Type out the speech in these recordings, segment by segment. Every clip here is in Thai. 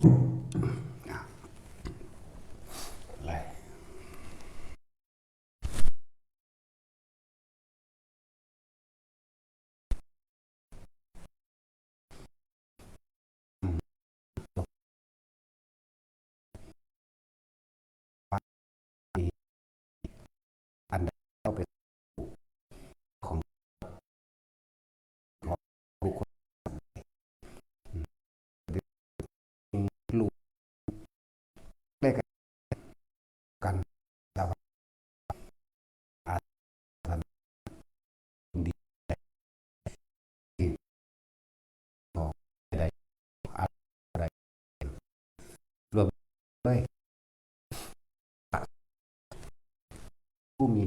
อะไรอันใดต้องเป็นของบุคคลลูกเล่กันเราอาจทำดีของใดอะไรรวมด้วยผู้มี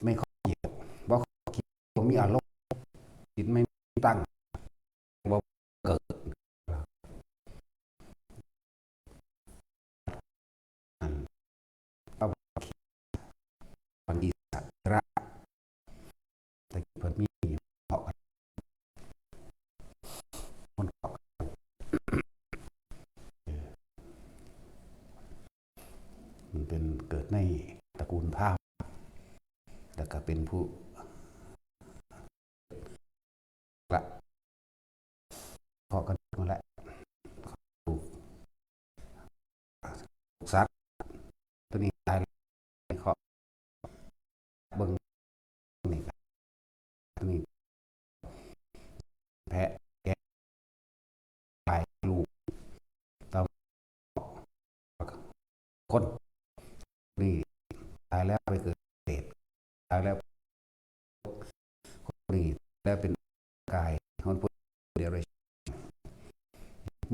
ไม่ข้อเกียรติว่าผมมีอารมณ์จิตไม่ตั้งว่าเกิดเอาบางทีสัตว์ระแต่เพิ่นมีเพาะมันมันเป็นเกิดในตระกูลพราหมณ์แล้วก็เป็นผู้ละเพาะกันมาแล้วปลูกสัตว์ตัวนี้ตายเขาเบิ่งนี่ตัวนี้แพะแกะปลายลูกตามคนนี่ตายแล้วไปเกิดเศษตายแล้วนี่แล้วเป็นกายคนพูดเดียวเลย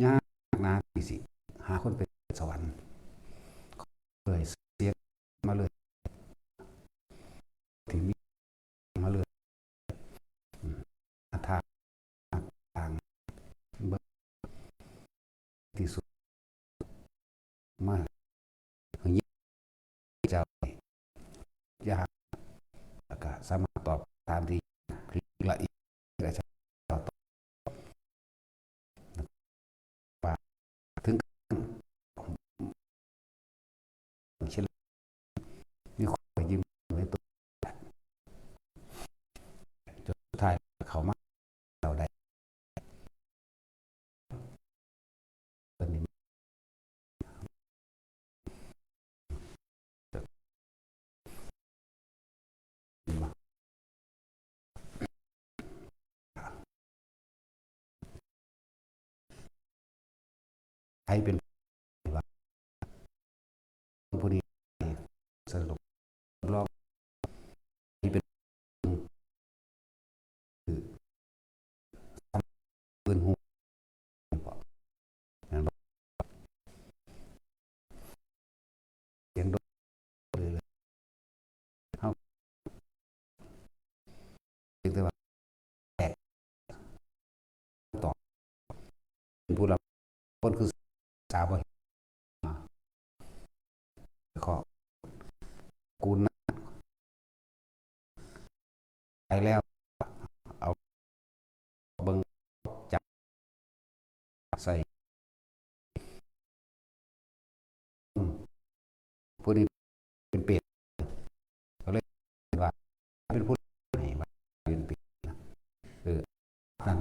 ยากนะที่สิหาคนเป็นสวรรค์เลยเสียมาเลยถึงมีมาเลยทางทางเบิกที่สุดมากอย่างนี้จะยากแล้วก็สามารถตอบตามที่ละเอียดและชัดต่อว่าถึงเช่นมีคนยิ้มในตัวจนสุดท้ายเขามาเราได้ตอนนี้ใครเป็นผู้นี้สรุปรอบนี้เป็นปืนหูเสียงโดนเลยเขาเรียกว่าแตกต่อเป็นผู้รับคนคือสาวขอกูนะไปแล้วเอาเบิ้งจับใส่ผู้นี้เป็นเปรตก็เลยว่าเป็นผู้ไหนว่าเป็นเปรตนะเออนั่น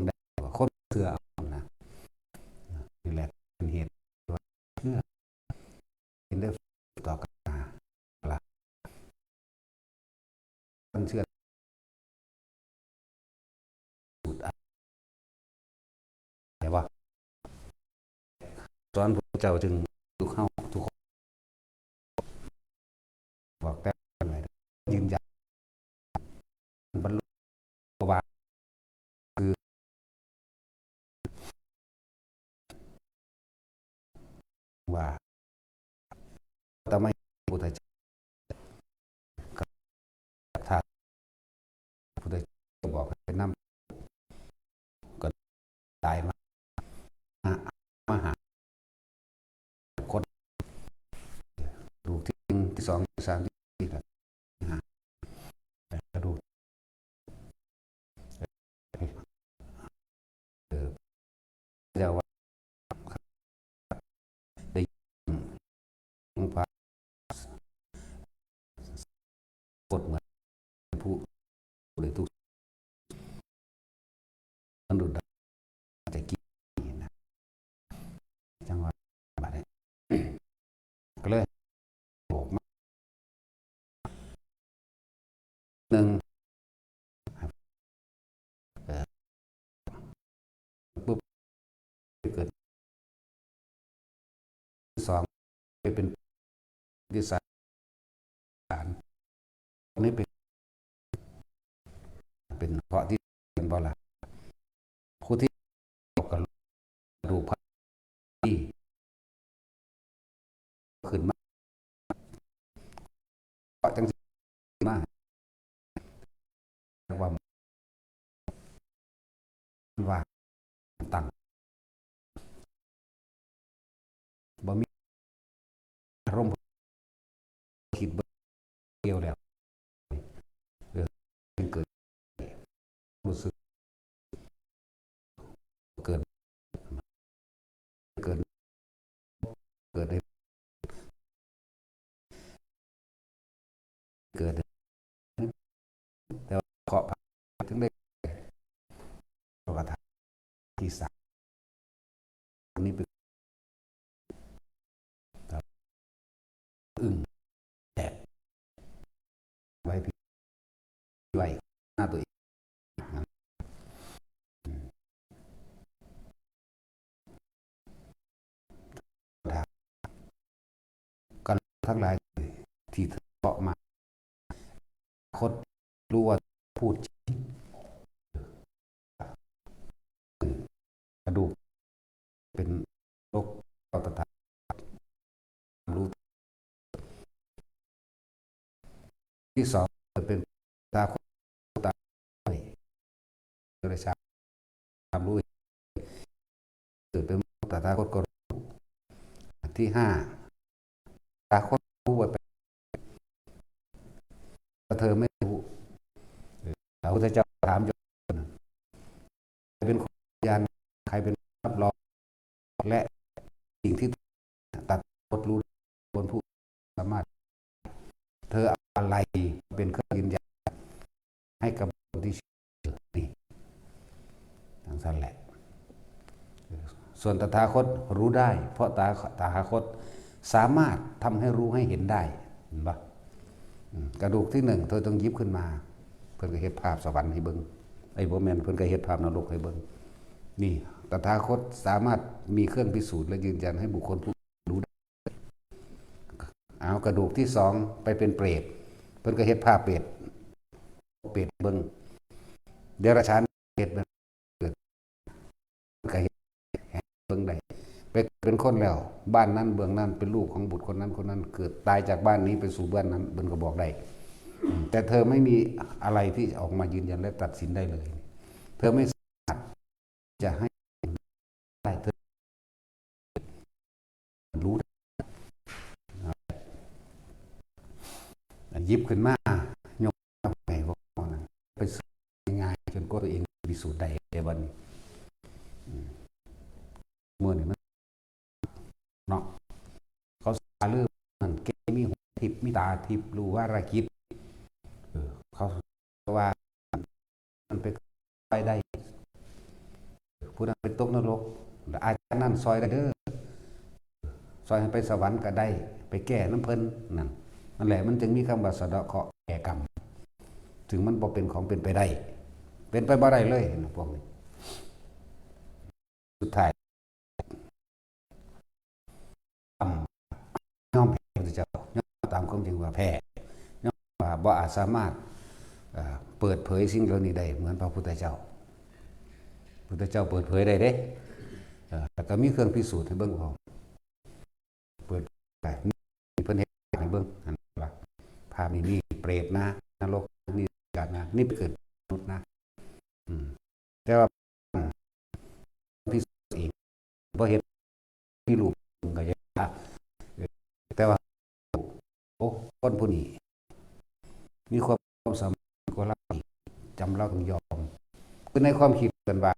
ได้ว่าคนเสือเอานะนี่แหละเป็นเหตุว่าเชื่อเป็นเรื่องต่อกันมาละคนเชื่อสูตรอะไรว่าสอนพระเจ้าจึงทุกเข้าทุกคนบอกแต่อะไรยืนยันบรรลุว่าคือว่าทำไมพุทธเจ้ากับท่านพุทธเจ้าบอกให้นำก็ตายมามาหาคนดูที่ที่สองที่สามที่สี่หากระดูกเออเจ้าว่า หรือทุกมันดูดจะกินนะจังหวะบาดนี้ก็เลยโบกมาหนึ่งปุ๊บเกิดสองไปเป็นที่สารอันนี้เป็นเพราะที่เป็นบอละผู้ที่กระดูกที่ขึ้นมาเพราะจังมาว่าว่าตั้งบ่มีอารมณ์คิดเกี่ยวแล้วเป็นเกิดรู้สึกเกิดเกิดเกิดได้เกิดแต่เคาะถึงได้ประกาศที่สามนี้เป็นอึ่งแตกไว้พี่ไว้หน้าตัวเองกันทั้งหลายที่เกาะมาคนรู้ว่าพูดกระดูกเป็นโรคต่อตารู้ที่สองเป็นตาคนตาเลยชาตามรู้เกิดเป็นตาคนก็ที่ห้าตาคนรู้ว่าเธอไม่รู้พระพุทธเจ้าถามโยมเป็นคนยานใครเป็นรับรองและสิ่งที่ตัดบทรู้บนผู้สามารถเธออะไรเป็นเครื่องยืนยันให้กับผู้ที่เชื่อนี่ทั้งสั้นแหละส่วนตถาคตรู้ได้เพราะตถาคตสามารถทำให้รู้ให้เห็นได้เห็นปะกระดูกที่หนึ่งเธอต้องยิบขึ้นมาเพื่อนก็เห็นภาพสวรรค์ให้เบิ้งไอ้โบแมนเพื่อนก็เห็นภาพนรกให้เบิ้งนี่ตถาคตสามารถมีเครื่องพิสูจน์และยืนยันให้บุคคลผู้รู้ได้เอากระดูกที่สองไปเป็นเปรตเพื่อนก็เห็นภาพเปรตเบิ้งเดรัจฉานเปรตเกิดก็เห็นเบิ้งได้เป็นคนแล้วบ้านนั้นเบื้องนั้นเป็นลูกของบุตรคนนั้นเกิดตายจากบ้านนี้ไปสู่บ้านนั้นเบิ้งก็บอกได้แต่เธอไม่มีอะไรที่ออกมายืนยันและตัดสินได้เลยเธอไม่สามารถจะให้ได้เธอรู้ยิบขึ้นมายกไปว่าไปสื่อง่ายจนก็ตัวเองพิสูจน์ได้ในวันนี้เมื่อนี่มันเนาะเขาสาเรื่องมันเกมีหูทิพมีตาทิพรู้ว่าระคิดเขาว่ามันไปได้ผู้นั้นเป็นตกนรกอาจารย์นั่นซอยได้เด้อซอยให้ไปสวรรค์ก็ได้ไปแก้น้ำเพลินนั่นแหละมันจึงมีคำว่าสะเดาะเคราะห์แก้กรรมถึงมันบ่เป็นของเป็นไปได้เป็นไปบ่ได้เลยพวกนี้สุดท้ายย่อมแพ้พระเจ้าย่อมตามความจริงว่าแพ้ย่อมว่าบ่อาจสามารถเปิดเผยสิ่งเหล่านี้ได้เหมือนพระพุทธเจ้าพุทธเจ้าเปิดเผยได้เด้แต่ก็มีเครื่องพิสูจน์ให้เบิ่งพอเปิดได้เพิ่นเฮ็ดให้เบิ่งอันว่าภาพนี้เปรตนะนรกนี่กันนะนี่เกิดมนุษย์นะแต่ว่าพิสูจน์เองบ่เฮ็ดมีรูปก็จะแต่ว่าโอ้คนผู้นี้มีความสามารถกว่าเราจำเราต้องยอมคือในความคิดกันว่า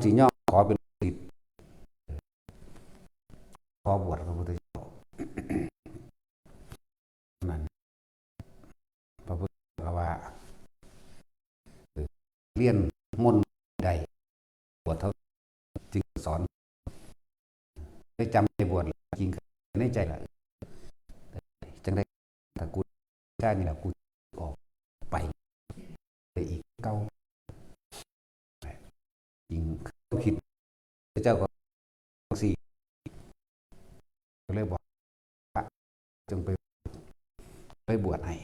สิย่อขอเป็นศิษย์ขอบวชพระพุทธเจ้านั้นพระพุทธ รียนมนต์ใดบวชเท่าจึงสอนได้จำในบวชจริงในใจละจังได้ถ้ากูชาตินี่แหละกูออกไปอีกเก้าจริงคิดเจ้าก็สี่ก็เลยบอกจงไปบวชให้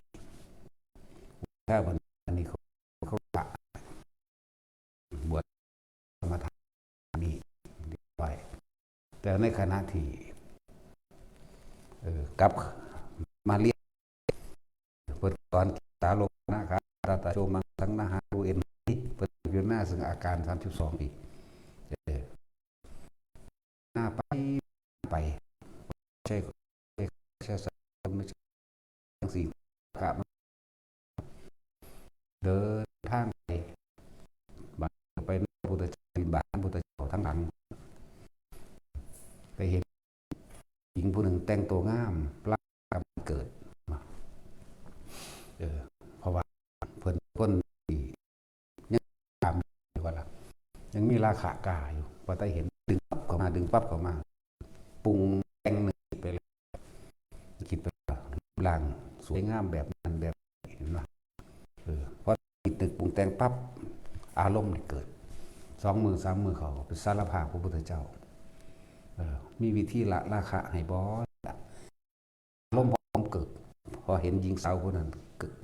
ถ้าวันนี้เขาปะบวชมาทำนี่ไปแต่ในขณะที่กลับมาเรียนเปิดตอนตาโลนะครับตาโจมังทั้งนาหาดูเอ็นเปิดอยู่หน้าซึ่งอาการ32 ปีหน้าไปใช่สัมไม่ใช่ทั้งสี่ครับเดินทางไปบางไปพุทธเจ้าบิณฑบาตพุทธเจ้าทั้งหลังไปเห็นหญิงผู้หนึ่งแต่งตัวงามร่างกายเกิดเพราะว่าเพิ่นคนที่ยังตามอยู่ว่าล่ะยังมีราคากาอยู่พอได้เห็นดึงปั๊บเข้ามาปรุงแต่งหนึ่งไปเลยคิดไปร่างสวยงามแบบนั้นแบบเห็นไหมพอติดตึกปรุงแต่งปั๊บอารมณ์เกิด2 มือ 3 มือเขาเป็นสารภาพพระพุทธเจ้ามีวิธีละราคะให้บอสอารมณ์ผมเกิดพอเห็นหญิงสาวคนนั้น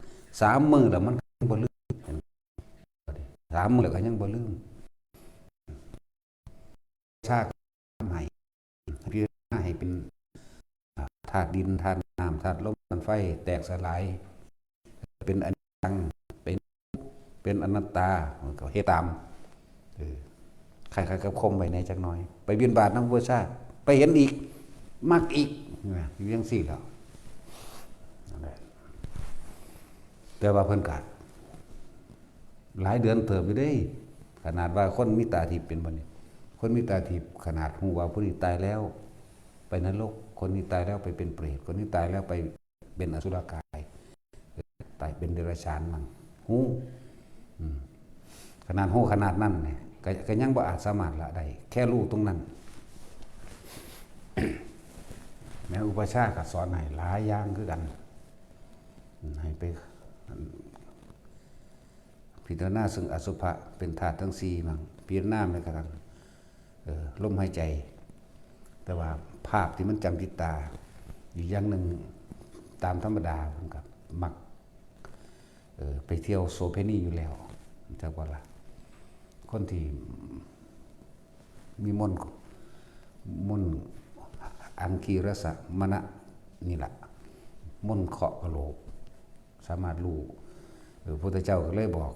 3 มือแล้วมันบ่ลืม3 มือแล้วก็ยังบ่ลืมชาติใหม่พิจารณาให้เป็นธาตุดินธาตุน้ำธาตุลมธาตุไฟแตกสลายเป็นอนิจจังเป็นอนัตตาก็เฮตามใครๆกับคมไปในจักหน่อยไปเบียนบาทน้ำวัวชาติไปเห็นอีกมักอีกอยู่ยังสี่แล้วแต่ว่าเพิ่นกัดหลายเดือนเติบอยู่ได้ขนาดว่าคนมีตาทิพย์เป็นบ่นี่คนมีตาทิพย์ขนาดหูว่าผู้นี้ตายแล้วไปนรกคนนี้ตายแล้วไปเป็นเปรตคนนี้ตายแล้วไปเป็นอสุรกายตายเป็นเดรัจฉานมั่งหูขนาดหูขนาดนั้นเนี่ยก็ยังบ่อาจสามารถละได้แค่รู้ตรงนั้นแม้อุปชาก็สอนให้หลายอย่างคือกันให้ไปพิจารณาซึ่งอสุภะเป็นธาตุทั้ง4มั่งพิจารณาไปกันลมหายใจแต่ว่าภาพที่มันจำติดตาอีกอย่างหนึ่งตามธรรมดาผมกับมักไปเที่ยวโสเพณีอยู่แล้วจากว่าล่ะคนที่มีมนอังคีรสะมณะนี่แหละมนเคาะกะโหลกสามารถรู้พระพุทธเจ้าก็เลยบอก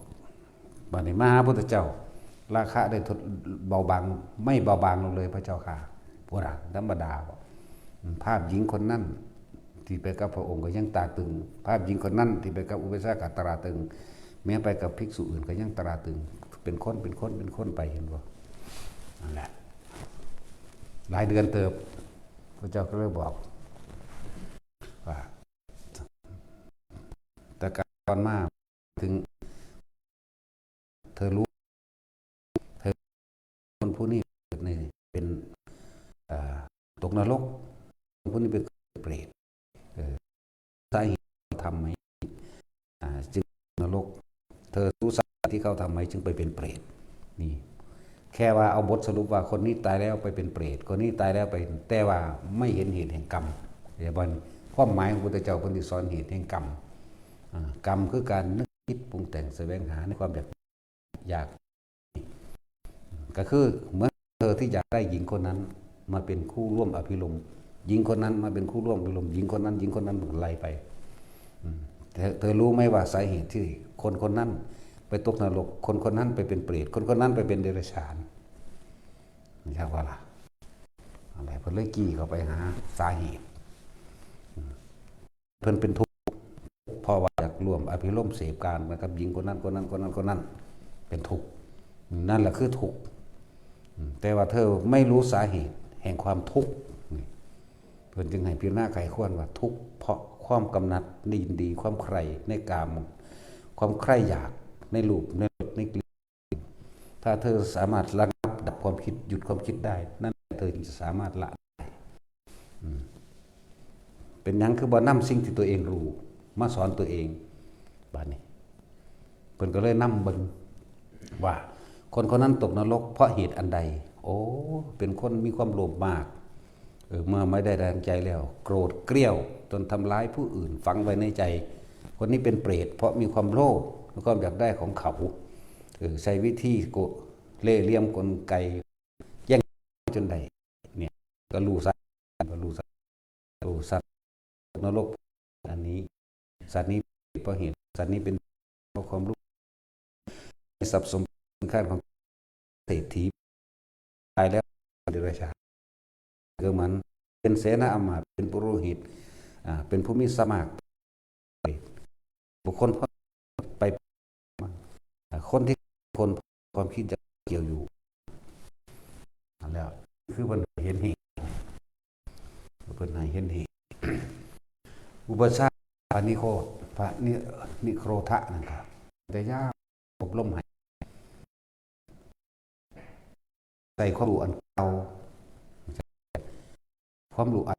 บัดนี้มหาพุทธเจ้าราคะได้ทดเบาบางไม่เบาบางลงเลยพระเจ้าค่ะพวกเราธรรมดาบอกภาพหญิงคนนั้นที่ไปกับพระองค์ก็ยังตาตึงภาพหญิงคนนั้นที่ไปกับอุเบกขาตราตึงแม้ไปกับภิกษุอื่นก็ยังตราตึงเป็นคนไปเห็นบ่นั่นแหละหลายเดือนเติบพระเจ้าก็เลยบอกว่าแต่การมาถึงเธอรู้เธอคนผู้นี้เป็นตกนรกคนผู้นี้เป็นเปรตสาเหตุทำไหมจึงนรกเธอรู้สาเหตุที่เขาทำไหมจึงไปเป็นเปรตนี่แค่ว่าเอาบทสรุปว่าคนนี้ตายแล้วไปเป็นเปรตคนนี้ตายแล้วไปแต่ว่าไม่เห็นเหตุแห่งกรรมอย่าบนความหมายของพระพุทธเจ้าคนที่สอนเหตุแห่งกรรมกรรมคือการนึกคิดปรุงแต่งแสวงหาในความอยากก็คือเหมือนเธอที่อยากได้หญิงคนนั้นมาเป็นคู่ร่วมอภิรมย์หญิงคนนั้นมาเป็นคู่ร่วมอภิรมย์หญิงคนนั้นไล่ไปเธอรู้ไหมว่าสาเหตุที่คนนั้นไปตกนรกคนนั้นไปเป็นเปรตคนนั้นไปเป็นเดรัจฉานใช่ว่าล่ะอะไรเพิ่นเลยกี้เข้าไปหาสาเหตุเพิ่นเป็นทุกข์เพราะว่าอยากร่วมอภิรมย์เสพการนะครับหญิงคนนั้นเป็นทุกข์นั่นแหละคือทุกข์แต่ว่าเธอไม่รู้สาเหตุแห่งความทุกข์เพิ่นจึงให้พิจารณาไขข้วนว่าทุกข์เพราะความกำหนัดในยินดีความใคร่ในกามความใคร่อยากในรูปในรสในกลิ่น ถ้าเธอสามารถระงับดับความคิดหยุดความคิดได้นั่นเธอจะสามารถละได้เป็นหยังคือบ่นำสิ่งที่ตัวเองรู้มาสอนตัวเองบัดนี้เพิ่นก็เลยนำเบิ่งว่าคนคนนั้นตกนรกเพราะเหตุอันใดโอ้เป็นคนมีความโลภมากเมื่อไม่ได้ดังใจแล้วโกรธเกรี้ยวจนทำร้ายผู้อื่นฝังไว้ในใจคนนี้เป็นเปรตเพราะมีความโลภและความอยากได้ของเขาใช้วิธีเล่ห์เหลี่ยมกลไกแย่งจนได้เนี่ยก็รู้สัตว์นรกอันนี้สัตว์นี้เพราะเหตุสัตว์นี้เป็นเพราะความรู้ทรัพย์สมบัติขั้นของเศรษฐีตายแล้วเดรัจฉานคือมันเป็นเสนาอมาตย์เป็นปุโรหิตเป็นผู้มีสมากบุคคลไปคนที่คนความคิดจะเกี่ยวอยู่แล้วคือมันเห็นเหตุเป็นไหนเห็นเหตุอุปชาพระนิโคตพระนิโครธะนะครับแต่ยากอบรมให้ใส่ความรู้อันเก่าความรู้อัน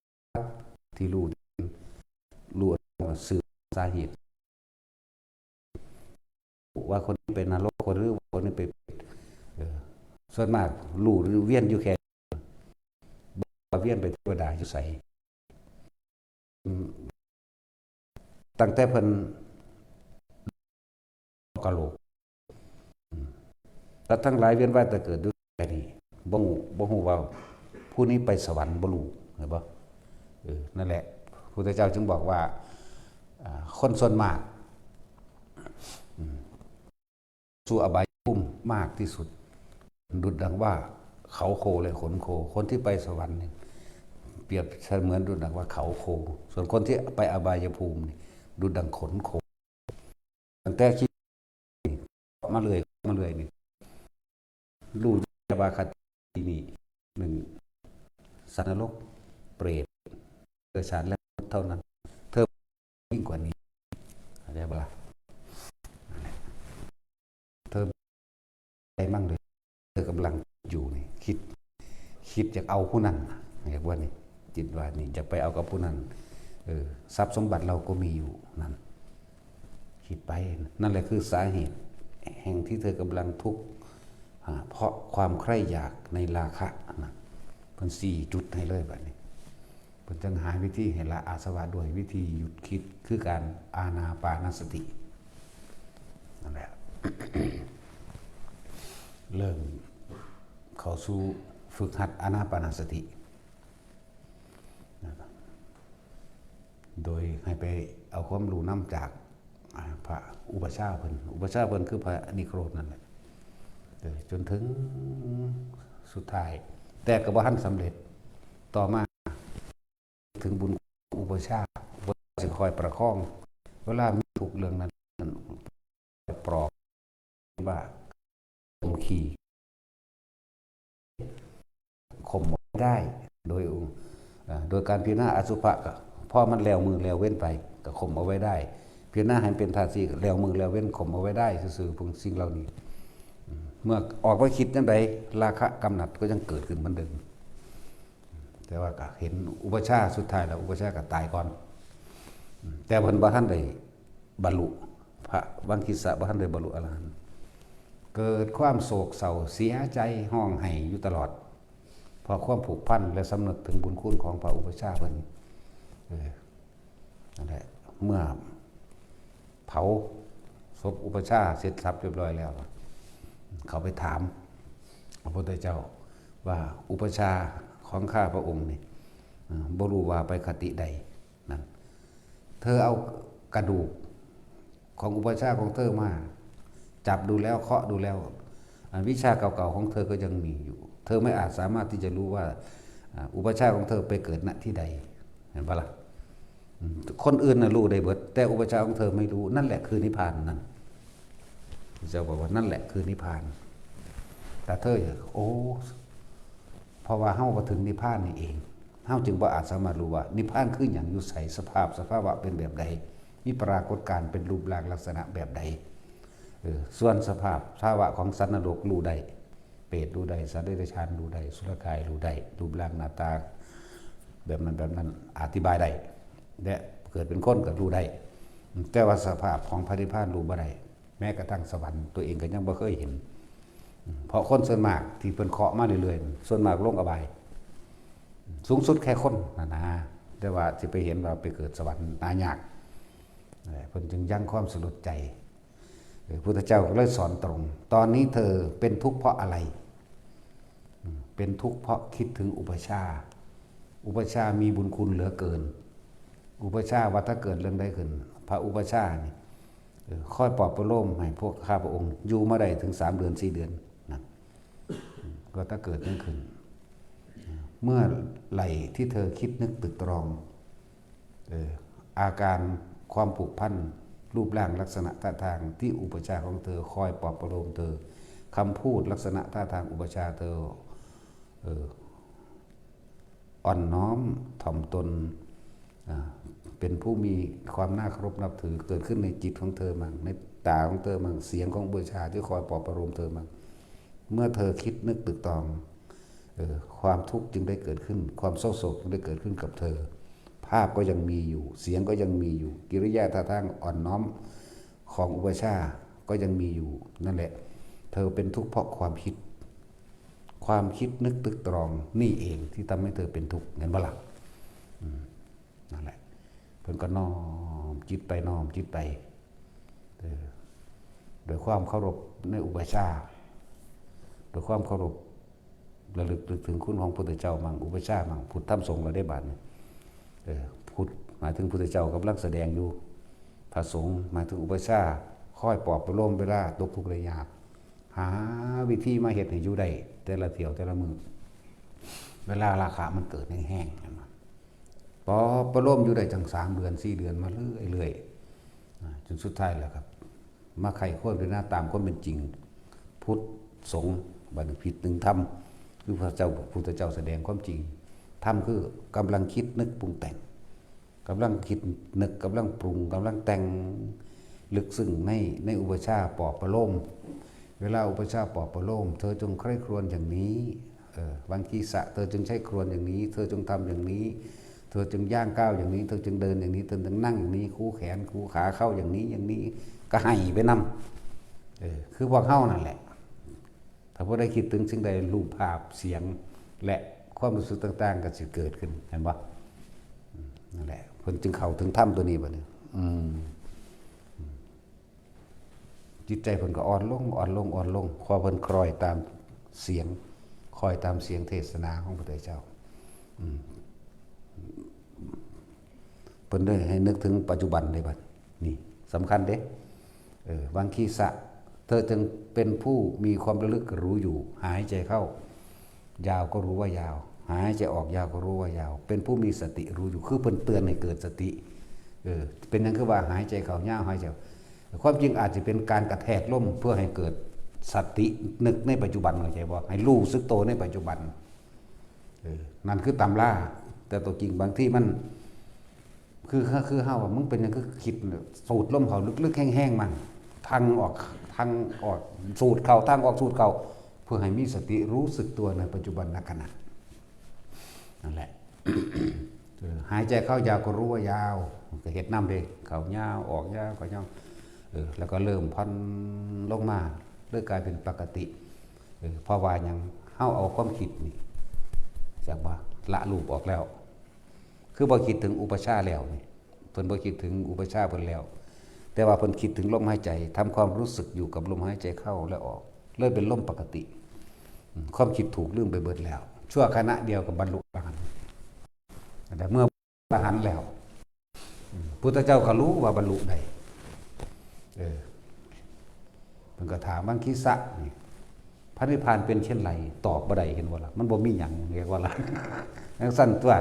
ที่รู้สื่อสาเหตุว่าคนนี้เป็นนรกคนหรือคนนี้เป็นส่วนมากรู้หรือเวียนอยู่แค่เวียนไปเทวดาอยู่ใส่ตั้งแต่เพิ่นกะโหลกแต่ทั้งหลายเวียนว่ายแต่เกิดด้วยแค่นี้บ่ฮู้ว่าผู้นี้ไปสวรรค์บ่รู้เห็นบ่นั่นแหละพระพุทธเจ้าจึงบอกว่าคนส่วนมากสู่อบายภูมิมากที่สุดดุจดังว่าเขาโคเลยขนโคคนที่ไปสวรรค์เนี่ยเปรียบเสมือนดุจดังว่าเขาโคส่วนคนที่ไปอบายภูมิดุจดังขนโคตั้งแต่คิดมาเลยนี่รู้บาคตินี่หนึ่งสัตว์นรกเปรตเดรัจฉานและเท่านั้นเธอยิ่งกว่านี้อะไรบ้างเธอใจมั่งเลยเธอกำลังอยู่นี่คิดจะเอาผู้นั้นอย่างว่านี่จิตว่านี่จะไปเอากับผู้นั้นทรัพย์สมบัติเราก็มีอยู่นั่นคิดไปนั่นแหละคือสาเหตุแห่งที่เธอกำลังทุกข์เพราะความใคร่อยากในราคะนะเป็น4 จุดให้เลยแบบนี้เป็นจังหาวิธีให้ละอาสวะด้วยวิธีหยุดคิดคือการอานาปานสตินั่นแหละ เริ่มเข้าสู่ฝึกหัดอานาปานสติโดยให้ไปเอาความรู้นำจากพระอุปชาเพิ่นคือพระนิโครธนั่นแหละจนถึงสุดท้ายแต่ก็บ่ทันสำเร็จต่อมาถึงบุญอุปชาจะคอยประคองเวลามีทุกเรื่องนั้นปลอบว่าขี่ข่มได้โดยการพิจารณาอสุภะก็พอมันแล้วมือแล้วเว้นไปก็ข่มเอาไว้ได้พิจารณาให้เป็นธาตุสี่แล้วมือแล้วเว้นข่มเอาไว้ได้ซื่อๆพวกสิ่งเหล่านี้เมื่อออกไปคิดจังใดราคะกำหนัดก็ยังเกิดขึ้นเหมือนเดิมแต่ว่าก็เห็นอุปชาสุดท้ายแล้วอุปชาก็ตายก่อนแต่เพิ่นบ่ทันได้บรรลุพระวังคิสะบ่ทันได้บรรลุอรหันต์เกิดความโศกเศร้าเสียใจห้องไห้อยู่ตลอดเพราะความผูกพันและสำนึกถึงบุญคุณของพระอุปชาเพิ่นนั่นแหละเมื่อเผาศพอุปชาเสร็จสับเรียบร้อยแล้วเขาไปถามพระพุทธเจ้าว่าอุปชาของข้าพระองค์นี่บ่รู้ว่าไปคติใดนั่นเธอเอากระดูกของอุปชาของเธอมาจับดูแล้วเคาะดูแล้ววิชาเก่าๆของเธอก็ยังมีอยู่เธอไม่อาจสามารถที่จะรู้ว่าอุปชาของเธอไปเกิดณที่ใดเห็นปะล่ะคนอื่นน่ะรู้ได้เบิดแต่อุปชาของเธอไม่รู้นั่นแหละคือนิพพานนั่นเจ้าบอกว่านั่นแหละคือนิพพานแต่เธอโอ้เพราะว่าเฮาบ่ถึงนิพพานนี่เองเฮาจึงบ่อาจสามารถรู้ว่านิพพานคือหยังอยู่ไสสภาวะเป็นแบบใดมีปรากฏการณ์เป็นรูปร่างลักษณะแบบใด ส่วนสภาพภาวะของสัตว์นรกรู้ได้เปรตรู้ได้สัตว์เดรัจฉานรู้ได้สุรกายรู้ได้รูปร่างหน้าตาแบบนั้นอธิบายได้และเกิดเป็นคนก็รู้ได้แต่ว่าสภาพของพระนิพพานรู้บ่ได้แม้กระทั่งสวรรค์ตัวเองก็ยังบ่เคยเห็นเพราะคนส่วนมากที่เพิ่นเคาะมาเรื่อยๆส่วนมากลงอบายสูงสุดแค่คนนะแต่ว่าสิไปเห็นว่าไปเกิดสวรรค์ยากเพิ่นจึงยังความสลดใจพระพุทธเจ้าก็เลยสอนตรง ตอนนี้เธอเป็นทุกข์เพราะอะไรเป็นทุกข์เพราะคิดถึงอุปชาอุปชามีบุญคุณเหลือเกินอุปชาว่าถ้าเกิดเรื่องใดขึ้นพระอุปชานี่ค่อยปลอบประโลมให้พวกข้าพระองค์อยู่มาได้ถึง3 เดือน 4 เดือนนะก็ถ้าเกิดนั่นขึ้นเมื่อไหร่ที่เธอคิดนึกตึกตรองอาการความผูกพันรูปร่างลักษณะท่าทางที่อุปชาของเธอคอยปลอบประโลมเธอคำพูดลักษณะท่าทางอุปชาเธออ่อนน้อมถ่อมตนเป็นผู้มีความน่าเคารพนับถือเกิดขึ้นในจิตของเธอมั่งในตาของเธอมั่งเสียงของอุปชาที่คอยปลอบประโลมเธอมั่งเมื่อเธอคิดนึกตึกตรองความทุกข์จึงได้เกิดขึ้นความเศร้าโศกจึงได้เกิดขึ้นกับเธอภาพก็ยังมีอยู่เสียงก็ยังมีอยู่กิริยาท่าทางอ่อนน้อมของอุปชาก็ยังมีอยู่นั่นแหละเธอเป็นทุกข์เพราะความคิดนึกตึกตรองนี่เองที่ทำให้เธอเป็นทุกข์เห็นบ่ล่ะนั่นแหละเพิ่นก็น้อมจิตไปน้อมจิตไปโดยความเคารพในอุปชาโดยความเคารพระลึกถึงคุณของพระพุทธเจ้ามั่งอุปชามั่งพุทธธรรมสงฆ์เราได้บาดพุทธหมายถึงพุทธเจ้ากำลังแสดงอยู่พระสงฆ์หมายถึงอุปชาคอยปลอบประโลมเวลาตกทุกข์ได้ยากหาวิธีมาเฮ็ดให้อยู่ได้แต่ละเที่ยวแต่ละมือเวลาราคามันเกิดแห้งๆพอประโลมอยู่ได้จัง3 เดือน 4 เดือนมาเรื่อยๆจนสุดท้ายแล้วครับมาไขข้อด้วยหน้าตามความเป็นจริงพุทธสงฆ์บัณฑิตหนึ่งธรรมคือพระเจ้าพุทธเจ้าแสดงความจริงธรรมคือกำลังคิดนึกปรุงแต่งกำลังคิดนึกกำลังปรุงกำลังแต่งลึกซึ้งในอุปชาปลอบประโลมเวลาอุปชาปลอบประโลมเธอจงใคร่ครวญอย่างนี้วังคีสะเธอจงใช้ครวญอย่างนี้เธอจงทำอย่างนี้เธอจึงย่างก้าวอย่างนี้เธอจึงเดินอย่างนี้เธอจึงนั่งอย่างนี้คู่แขนคู่ขาเข้าอย่างนี้ก็ให้ไปนำคือพวกเฮานั่นแหละถ้าพวกได้คิดถึงสิ่งใดรูปภาพเสียงและความรู้สึกต่างๆก็จะเกิดขึ้นเห็นปะนั่นแหละเพิ่นจึงเข้าถึงถ้ำตัวนี้บัดนี้จิตใจเพิ่นก็อ่อนลงพอเพิ่นคล้อยตามเสียงคอยตามเสียงเทศนาของพระพุทธเจ้าเพิ่นได้ให้นึกถึงปัจจุบันเลยบัดนี่สำคัญเด้วังคีสะเธอจึงเป็นผู้มีความระลึกรู้อยู่หายใจเข้ายาวก็รู้ว่ายาวหายใจออกยาวก็รู้ว่ายาวเป็นผู้มีสติรู้อยู่คือเพิ่นเตือนให้เกิดสติเป็นนั่นคือว่าหายใจเข้ายาวหายใจความจริงอาจจะเป็นการกระแทกลมเพื่อให้เกิดสตินึกในปัจจุบันเข้าใจบ่ให้รู้สึกโตในปัจจุบันนั่นคือตำราแต่ตัวจริงบางที่มันคือเฮาว่ามึงเป็นยังคือคิดสูดลมเขาลึกๆแห้งๆมันทางออกสูดเข้าทางออกสูดเข้าเพื่อให้มีสติรู้สึกตัวในปัจจุบันขณะนั่นแหละ หายใจเข้ายาวก็รู้ว่ายาวก็เฮ็ดน้ำเด้เข้ายาวออกยาวก็ยาวแล้วก็เริ่มผ่อนลงมาเริ่มกลายเป็นปกติเพราะว่ายังเฮาเอาความคิดนี่จากว่าละรูปออกแล้วคือบ่คิดถึงอุปชาแล้วนี่เพิ่นบ่คิดถึงอุปชาเพิ่นแล้วแต่ว่าเพิ่นคิดถึงลมหายใจทำความรู้สึกอยู่กับลมหายใจเข้าและออกเลยเป็นลมปกติความคิดถูกลืมไปเบิดแล้วชั่วขณะเดียวกับบรรลุอรหันต์แต่เมื่ออรหันต์แล้วพุทธเจ้าก็รู้ว่าบรรลุได้เพิ่นก็ถามวังคีสะนี่พระนิพพานเป็นเช่นไรตอบบ่ได้เห็นบ่ล่ะมันบ่มีหยังเรียกว่าล่ะจังซั่นตัว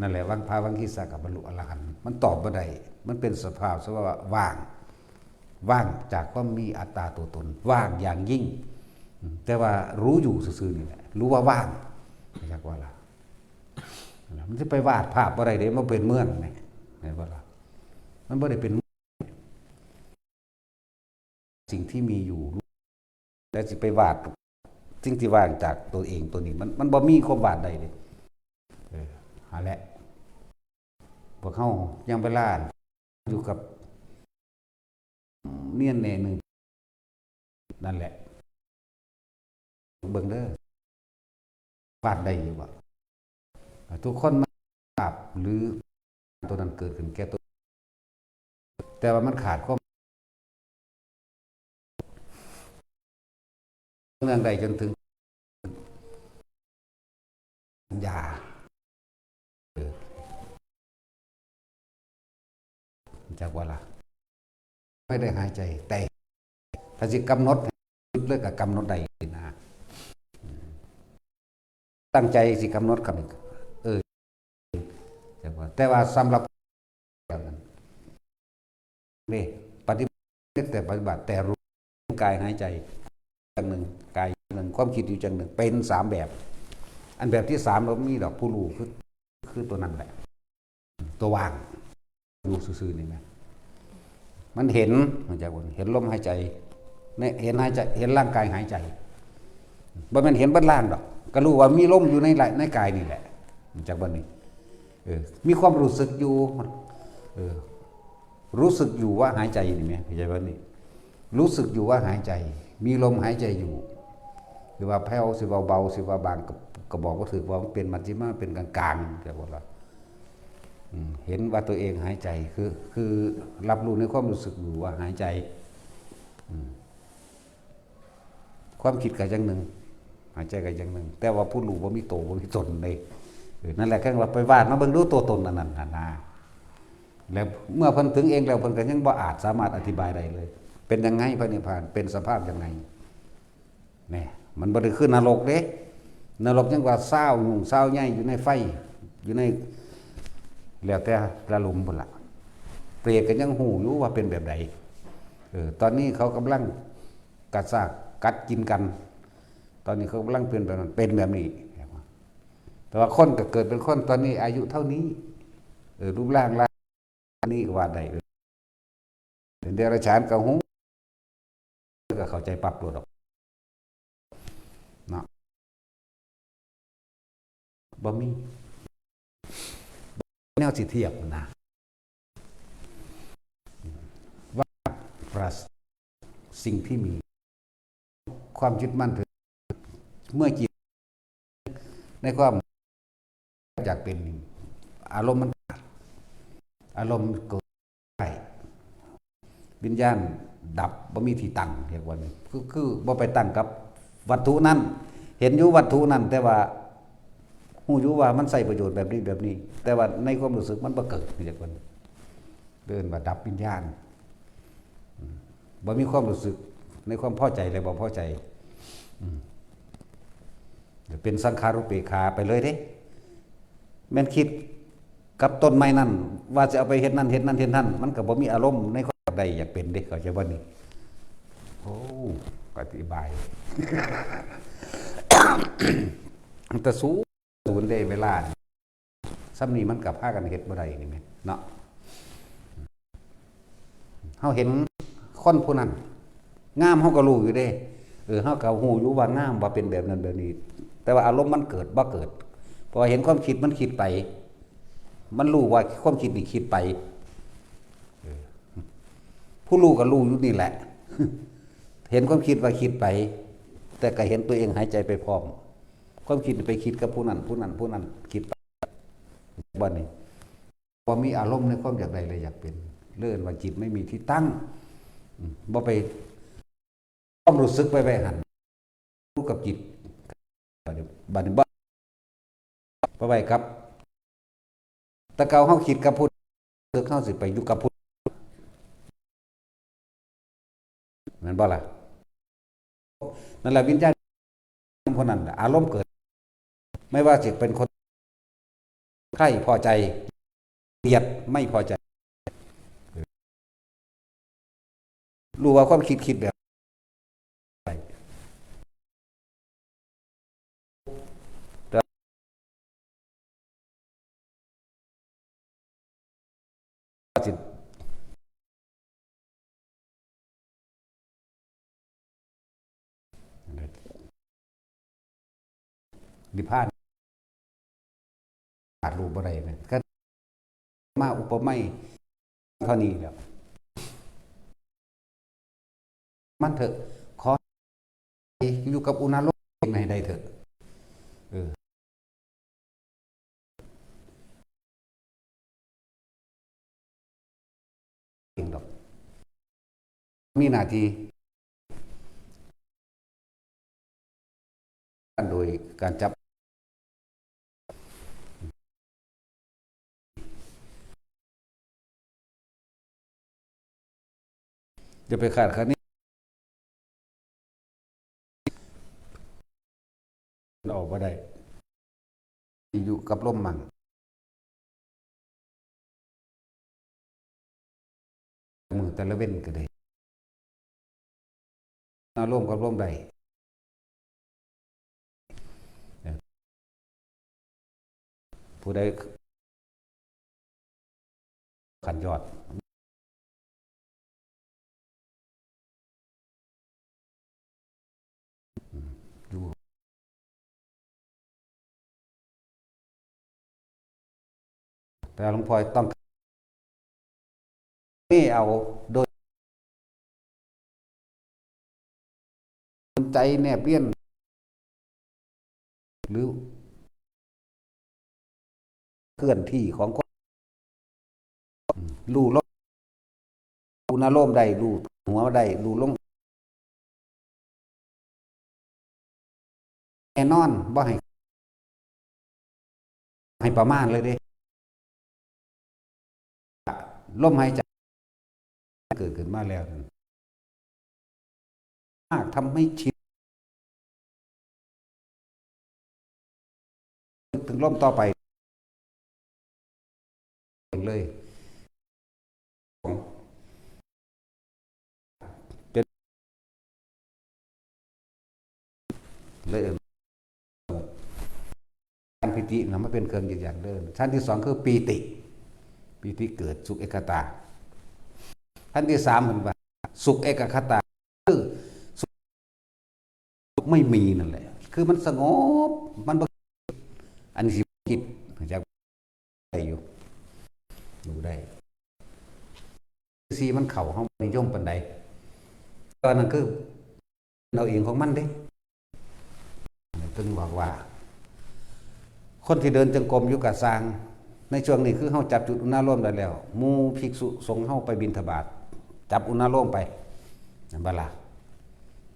นั่นแหละวังคีสะกับบรรลุอรหันต์มันตอบบ่ได้มันเป็นสภาพว่าว่างจากความมีอัตตาตัวตนว่างอย่างยิ่งแต่ว่ารู้อยู่ซื่อๆนี่แหละรู้ว่าว่างเรียกว่าล่ะมันสิไปวาดภาพบ่ได้เด้มันเป็นเมืองนี่เห็นบ่ล่ะมันบ่ได้เป็น สิ่งที่มีอยู่แล้วสิไปวาดสิ่งที่ว่างจากตัวเองตัวนี้มันบ่มีความวาดใดเลยหาแหละพวกเขายังไปล่าอยู่กับเนียนแน่หนึ่งนั่นแหละเบิ่งเด้อวาดได้อยู่บ่ทุกคนมันปรับหรือตัวนั้นเกิดขึ้นแก่ตัวแต่ว่ามันขาดความเรื่องใดจนถึงยาจากว่าล่ะไม่ได้หายใจแต่ถ้าสิกำหนดเลิกกับกำหนดใดนะตั้งใจสิกำหนดคำแต่ว่าสำหรับนั้นนี่ปฏิบัติแต่ปฏิบัติแต่รู้กายหายใจจังหนึ่งกายหนึ่งความคิดอยู่จังหนึ่งเป็น3แบบอันแบบที่3เรามีดอกผู้รู้คือตัวนั้นแหละตัวว่างรู้ซื่อๆนี่ไหมมันเห็นมันจะเห็นลมหายใจเนี่ยเห็นหายใจเห็นร่างกายหายใจบ่แม่นเห็นบัดล่างดอกก็รู้ว่ามีลมอยู่ในกายนี่แหละจากบัดนี้มีความรู้สึกอยู่รู้สึกอยู่ว่าหายใจนี่ไหมเข้าใจบัดนี้รู้สึกอยู่ว่าหายใจ มีลมหายใจอยู่สิว่าแผ่วสิว่าเบาสิว่าบางก็บอกว่าถือว่ามันเป็นมัชฌิมาเป็นกลางๆแต่บอกว่าเห็นว่าตัวเองหายใจคือรับรู้ในความรู้สึกอยู่ว่าหายใจความคิดกับอย่างหนึ่งหายใจกับอย่างหนึ่งแต่ว่าผู้รู้ว่ามีโตว่ามีตนเลยนั่นแหละแค่ว่าไปวาดมาเบิ่งดูตัวตนนั่นนะแล้วเมื่อเพิ่นถึงเองแล้วเพิ่นก็ยังบ่อาจสามารถอธิบายได้เลย เป็นยังไงพระนิพพานเป็นสภาพยังไงเนี่ยมันบ่ได้ขึ้นนรกเด้นรกยังว่าเศร้าหุ่งเศร้าใหญ่อยู่ในไฟอยู่ในแล้วแต่ละหลุมพุ่นล่ะเปรตก็ยังหูอยู่ว่าเป็นแบบใดตอนนี้เขากำลังกัดซากกัดกินกันตอนนี้เขากำลังเป็นแบบนั้นเป็นแบบนี้แต่ว่าคนก็เกิดเป็นคนตอนนี้อายุเท่านี้รูปร่างนี่ก็ว่าได้เป็นเดรัจฉานก็หูก็เข้าใจปรับตัวดอกเนาะบ่มีแนวสิเทียบนะว่าประสิ่งที่มีความยึดมั่นถือเมื่อจิตในความอยากเป็นอารมณ์มันอารมณ์เกิดได้วิญญาณดับบ่มีที่ตั้งเรียกว่าคือบ่ไปตั้งกับวัตถุนั้นเห็นอยู่วัตถุนั้นแต่ว่าฮู้อยู่ว่ามันใช้ประโยชน์แบบนี้แต่ว่าในความรู้สึกมันบ่เกิดเรียกว่าเดินว่าดับวิญญาณบ่มีความรู้สึกในความพอใจและบ่พอใจเป็นสังขารุปเปกขาไปเลยเด้แม่นคิดกับต้นไม้นั่นว่าจะเอาไปเฮ็ดนั่นมันก็บ่มีอารมณ์ในความใดอยากเป็นเด้เข้าใจบ่นี่โอ้อธิบายแต่สูนได้เวลาซ้ำนี้มันกับพากันเฮ็ดบ่ได้นี่แม่นเนาะเฮาเห็นคนผู้นั้นงามเฮาก็รู้อยู่เด้เฮาก็ฮู้อยู่ว่างามว่าเป็นแบบนั้นแบบนี้แต่ว่าอารมณ์มันเกิดบ่เกิดเพราะเห็นความคิดมันคิดไปมันรู้ว่าความคิดนี่คิดไปผู้รู้ก็รู้อยู่นี่แหละเห็นความคิดว่าคิดไปแต่ก็เห็นตัวเองหายใจไปพร้อมความคิดไปคิดกับผู้นั้นคิดไปบ่นี่บ่มีอารมณ์ในความอยากใดเลยอยากเป็นเลื่อนว่าจิตไม่มีที่ตั้งบ่ไปความรู้สึกไปหันรู้กับจิตบัดนี้บ่ไปครับตะเกาเฮาคิดกับผู้เฮาสิไปอยู่กับผู้แม่นบ่ล่ะนั่นแหละวิญญาณคนนั้นอารมณ์เกิดไม่ว่าจะเป็นคนใครพอใจเกลียดไม่พอใจรู้ว่าความคิดแบบ นิพพานขาดรูปบ่ได้นะก็มาอุปมาเท่านี้แล้วมันเถอะขออยู่กับอุณาโลมในใดเถอะเองดอกมีหน้าที่โดยการจับจะไปขาดคันนี้ออกมาได้อยู่กับลมมันมือแต่ละเว้นก็ได้ร่วมกับร่วมใดผู้ใดขันยอดอยู่แต่หลวงพ่อต้องนี่เอาโดยใจแนบเลี่ยนหรือเคลื่อนที่ของรูลมอุณาโลมได้รูหัวได้รูลงแน่นอนบ่ให้ประมาณเลยเด้ลมหายใจเกิดขึ้นมาแล้วทำให้ชินถึงลมต่อไปเลยเป็นเลยการปิตินะมันเป็นเครื่องยืนยันเดินชั้นที่สองคือปีติเกิดสุขเอกตาชั้นที่สามเหมือนว่าสุขเอกคตาคือสุขไม่มีนั่นแหละคือมันสงบมันอันนี้สิคิดจากได้อยู่ดูได้สีมันเข่าเขานิยมปันใดตอนนั้นคือเราเองของมันเด้ตึงบอกว่าคนที่เดินจงกรมอยู่กับสร้างในช่วงนี้คือเขาจับจุดอุณาโลมได้แล้วมูภิกษุสงฆ์เขาไปบิณฑบาตจับอุณาโลมไปบาลา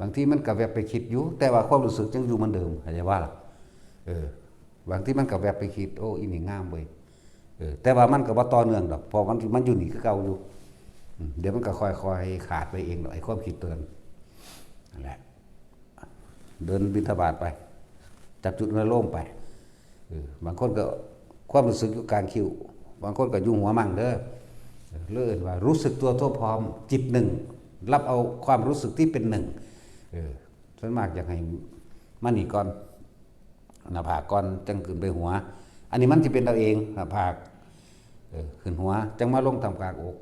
บางทีมันกับแวบไปคิดอยู่แต่ว่าความรู้สึกยังอยู่เหมือนเดิมเข้าใจว่าบางที่มันกับแวบไปคิดโอ้อีนี่งามเว้ยแต่ว่ามันกับว่าต่อเนื่องดอกพอมันอยู่นี่คือเก่าอยู่เดี๋ยวมันก็ค่อยๆขาดไปเองหน่อยความคิดเตือนนั่นแหละเดินบิณฑบาตไปจับจุดอุณาโลมไปบางคนก็ความรู้สึกอยู่กลางคิ้วบางคนก็อยู่หัวมั่งเด้อเลื่อนว่ารู้สึกตัวทั่วพร้อมจิตหนึ่งรับเอาความรู้สึกที่เป็นหนึ่งส่วนมากอยากให้มันนี่ก่อนหน้าผากก่อนจังขึ้นไปหัวอันนี้มันจะเป็นเราเองหน้าผากขึ้นหัวจังมาลงทำกลางอก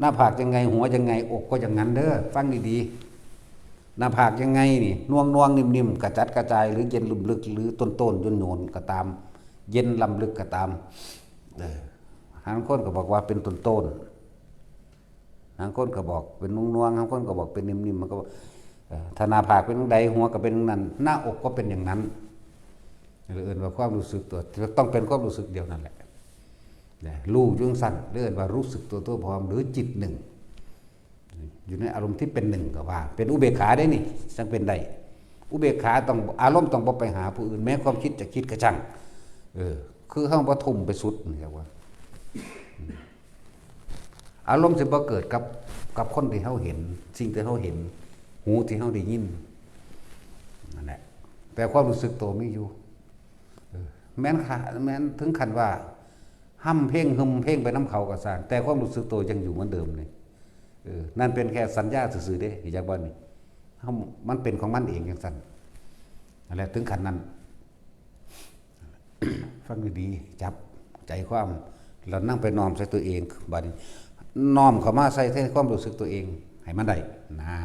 หน้าผากยังไงหัวยังไงอกก็อย่างนั้นเด้อฟังดีๆหน้าผากยังไงนี่น่วงนิ่มๆกระจัดกระจายหรือเย็นลุ่มลึกหรือต้นโยนก็ตามเย็นลำลึกก็ตามบางคนก็บอกว่าเป็นต้นบางคนก็บอกเป็นน่วงบางคนก็บอกเป็นนิ่มๆมันก็ถ้าหน้าผากเป็นใดหัวก็เป็นนั้นหน้าอกก็เป็นอย่างนั้นเรื่องว่าความรู้สึกตัวต้องเป็นความรู้สึกเดียวนั่นแหละรู้ยุ่งสั้นเรื่องว่ารู้สึกตัวพร้อมหรือจิตหนึ่งอยู่ในอารมณ์ที่เป็นหนึ่งก็ว่าเป็นอุเบกขาได้นี่จังเป็นได้อุเบกขาต้องอารมณ์ต้องบ่ไปหาผู้อื่นแม้ความคิดจะคิดกระชังคือเข้าปฐมไปสุดนี่ครับว่าอารมณ์จะบ่เกิดกับคนที่เขาเห็นสิ่งที่เขาเห็นหูที่เขาได้ยินนั่นแหละแต่ความรู้สึกตัวไม่อยู่แม้นถึงขั้นว่าห้ำเพ่งหึมเพ่งไปน้ำเขากระสานแต่ความรู้สึกตัวยังอยู่เหมือนเดิมเลยนั่นเป็นแค่สัญญาสื่อๆเด้จากบ้านนี่มันเป็นของมันเองอย่างสั้นอะไรถึงขั้นนั้นฟังดีๆจับใจความเรานั่งไปน้อมใส่ตัวเองบัดนี้น้อมเข้ามาใส่ความรู้สึกตัวเองให้มันได้นะ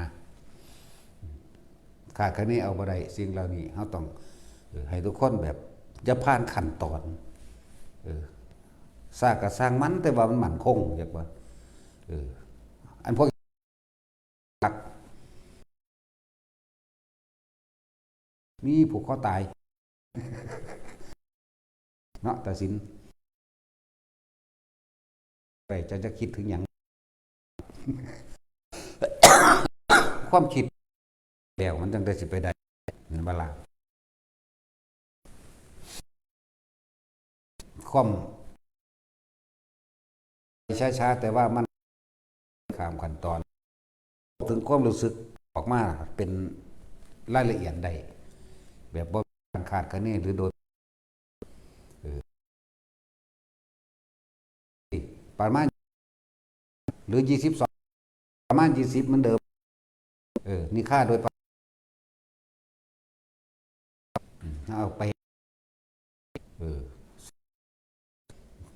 ขาดแค่นี้เอาบ่ได้สิ่งเหล่านี้เราต้อง ให้ทุกคนแบบจะผ่านขั้นตอนสร้างก็สร้างมันแต่ว่ามันมั่นคงอยากว่าอันพวกมีผูกคอตายเนาะตัดสินไปจะคิดถึงอย่างความคิดแล้วมันจังได้สิไปได้เงินบาลาความช้าๆแต่ว่ามันข้ามขั้นตอนถึงความรู้สึกออกมาเป็นรายละเอียดได้แบบบ่ขาดคะเนหรือโดยประมาณหรือ22ประมาณ20เหมือนเดิมนี่ค่าโดยเอาไป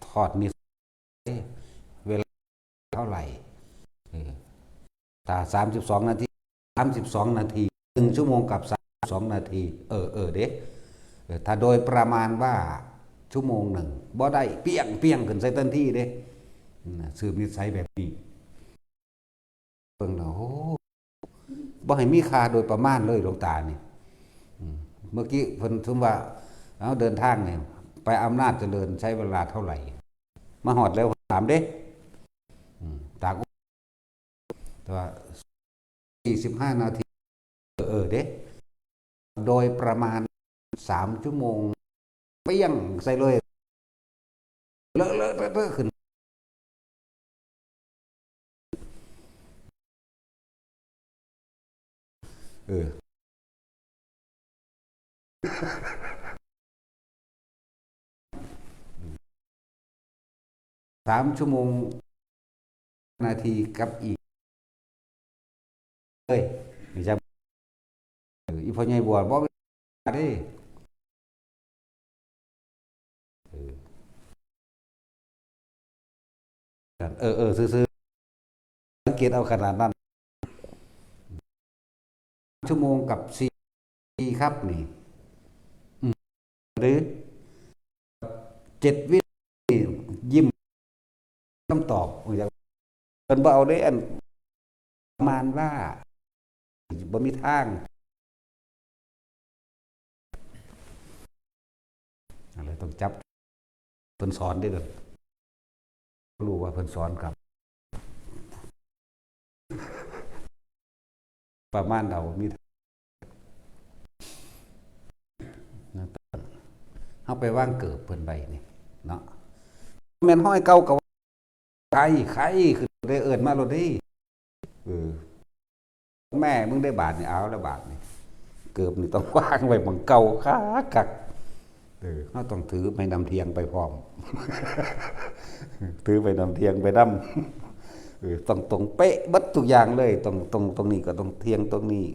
ถอดนี่เวลาเท่าไหร่ถ้า32 นาที32 นาที1 ชั่วโมงกับ32 นาทีเด็กถ้าโดยประมาณว่าชั่วโมงหนึ่งบ่ได้เปี้ยงขึ้นใส่ทันทีเด้สืบนิสัยแบบนี้เพิ่งโอ้บ่ให้มีค่าโดยประมาณเลยหลวงตานี่เมื่อกี้เพิ่นทุ่มว่าเอาเดินทางเนี่ยไปอำนาจเจริญใช้เวลาเท่าไหร่มาหอดแล้วถามเด้ตากแต่ว่า45 นาทีเด้โดยประมาณ3 ชั่วโมงเปี้ยงใส่เลยเลอะขึ้น3 ชั่วโมง นาทีกับอีกเลยนี่จะอีพ่อใหญ่บัวบอกได้ซื้อสังเกตเอาขนาดนั้นชั่วโมงกับ4 นาทีครับนี่หรือ7 วิยิ้มคำตอบอย่างเป็นเบาได้อันประมาณว่าบ่มีทางอะไรต้องจับเพิ่นสอนได้เลยรู้ว่าเพิ่นสอนครับประมาณเรามีเอาไปว่างเกิบเพิ่นใบนี่เนาะแม่นห้อยเก่ากับใครคือได้เอิ้นมาโลดดิแม่มึงได้บาทนี่เอาแล้วบาทนี่เกิบนี่ต้องวางไว้บังเก่าคักเขาต้องถือไปนำเทียงไปพร้อมถือไปนำเทียงไปนำต้องตรงเป๊ะบัดทุกอย่างเลยตรงนี้ก็ต้องเทียงตรงนี้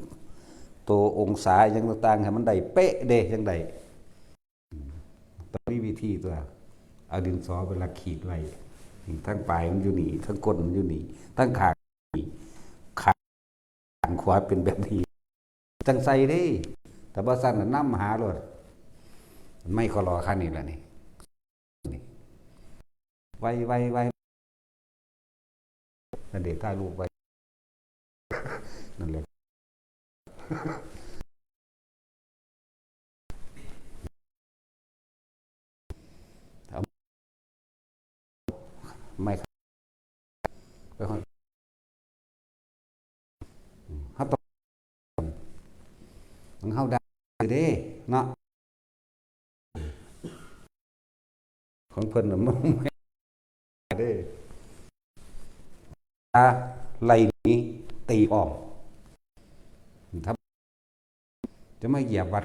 ตัวองศาอย่างต่างๆให้มันได้เป๊ะเด้ยังได้ต้องมีวิธีตัวเอาดินสอเวลาขีดไว้ทั้งปลายมันอยู่นี่ทั้งก้นมันอยู่นี่ทั้งขางขวาเป็นแบบนี้จังใส่ได้แต่บ่สั่นน่ะนำหาโลดไม่ขอรอขั้นนี้แหละนี่ไวนั่นเด็กถ่ายรูปไว้นั่นแหละไม่ไปห้อยเขาต้องของเขาได้เด้เนาะของเพิ่นน่ะมันไม่ได้ไหลนี้ตีออกถ้าจะไม่เหยียบวัด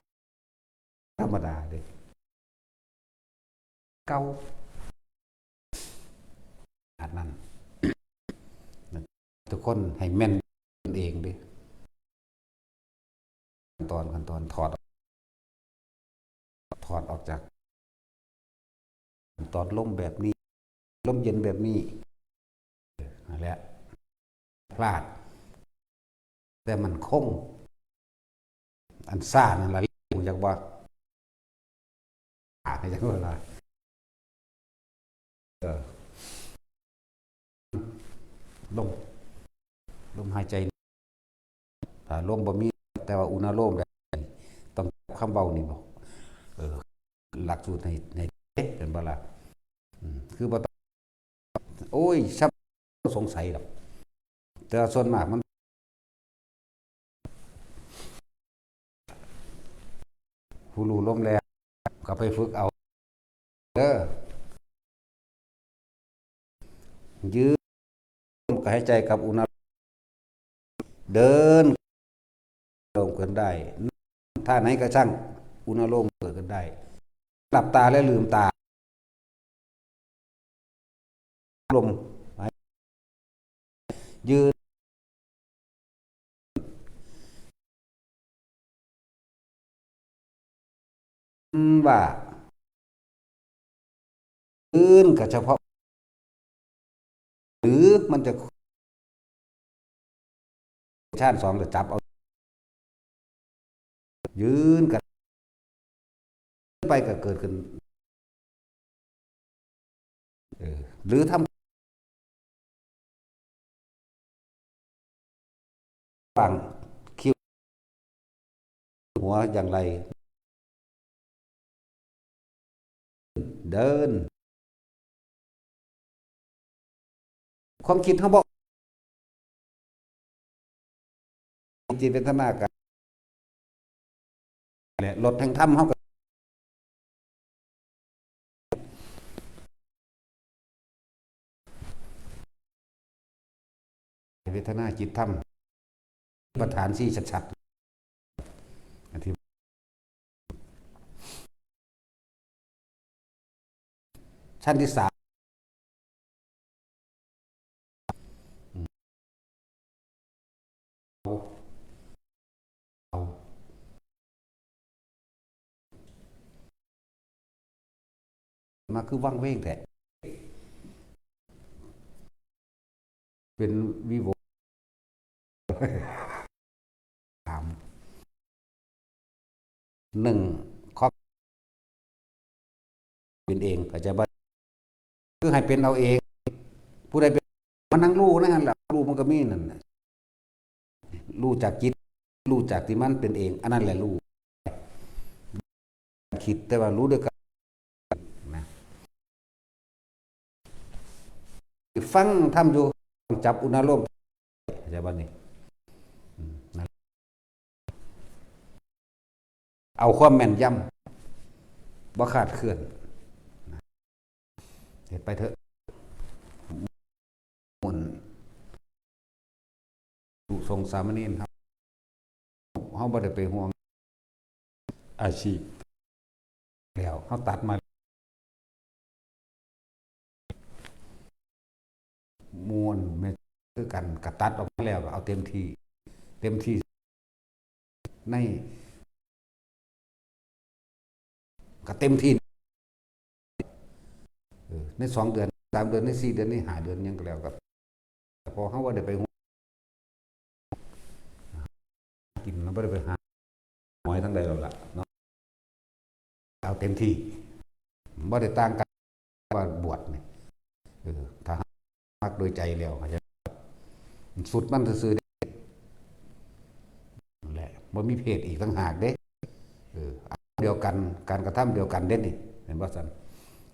ธรรมดาเด้เก่าอันนั้นทุกคนให้แม่นเองดิขั้นตอนถอดออกจากตอนล่มแบบนี้ล่มเย็นแบบนี้นั่นแหละพลาดแต่มันคงอันซ่านั่นแหละอยากว่า จังเวลาลมลมหายใจถ้าลมบ่มีแต่ว่าอุณโลมได้ต้องคำเบานี่บอกเออหลักสูตรในเป็นบ่ล่ะคือบ่ต้องโอ้ยซับสงสัยหรอกแต่ส่วนมากมันผู้รู้ลมแรงก็ไปฝึกเอาเด้อยืดก็หายใจกับอุณโลมเดินลมกันได้ท่าไหนก็ช่างอุณโลมเกิดกันได้หลับตาและลืมตาลมยืนว่ายืนก็เฉพาะหรือมันจะชาติสองจะจับเอายืนกันไปก็เกิดขึ้นหรือทำฟังคิ้วหัวอย่างไรเดินความคิดเขาบอกจิตเป็นธรรมากาแหละลดแห่งธรรมเขาก็เวทนาจิตธรรมประธานสี่ชัดๆอธิชั้นที่สามเอามาคือว่างเว้งแต่เป็นวิโวถามหนึ่งข้อเป็นเองก็จะบ่คือให้เป็นเอาเองผู้ใดเป็นมันนั่งรู้นั่นแหละรู้มันก็มีนั่นรู้จากจิตรู้จากที่มันเป็นเองอันนั้นแหละรู้คิดแต่ว่ารู้ด้วยกันนะฟังทำอยู่จับอุณโลมจะบ้านนี้เอาความแม่นยำบ่ขาดเคลื่อนเห็นไปเถอะมุนดูทรงสามเณรครับเขาบ่ได้ไปห่วงอาชีพแล้วเขาตัดมามวนไม่คือกันกระตัดออกมาแล้วก็เอาเต็มที่เต็มที่ในก็เต็มที่ใน2 เดือน3 เดือนใน4 เดือนใน5 เดือนยังก็แล้วก็พอเขาว่าได้ไปกินเราไม่ได้ไปหาหอยทั้งใดเราละเนาะเอาเต็มที่ไม่ได้ต่างกันว่าบวชเนี่ยถ้ามักโดยใจแล้วอาจจะสุดมันซื่อๆแหละมันมีเพศอีกต่างหากเด้เดียวกันการกระทำเดียวกันเด่นนี่เห็นว่าสัน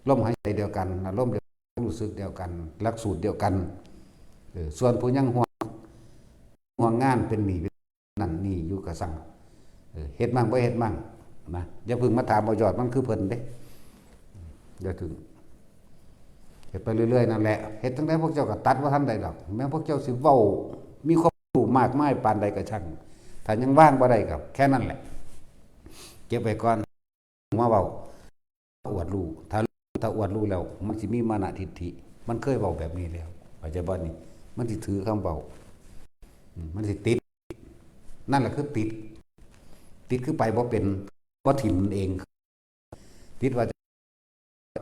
ลมหายใจเดียวกันอารมณ์เดียวกันรู้สึกเดียวกันหลักสูตรเดียวกันส่วนผู้ยังห่วงงานเป็นหนีนั่นนี่อยู่กับสั่งเฮ็ดมั่งบ่เฮ็ดมั่งนะอย่าพึ่งมาถามบ่ยอดมันคือเพิ่นเด้เดี๋ยวถึงเฮ็ดไปเรื่อยๆนั่นแหละเฮ็ดทั้งใดพวกเจ้าก็ตัดว่าทำใดดอกแม้พวกเจ้าสิเว้ามีความรู้มากมายปานใดก็ช่างถ้ายังว่างบ่ได้ก็แค่นั้นแหละเก็บไว้ก่อนมาเว้าอวดรู้ถ้าอวดรู้แล้วมันสิมีมานะทิฏฐิมันเคยเว้าแบบนี้แล้วปัจจุบันนี้มันสิถือคำเว้ามันสิติดนั่นแหละคือติดคือไปบ่เป็นบ่ถิ่มเองติดว่า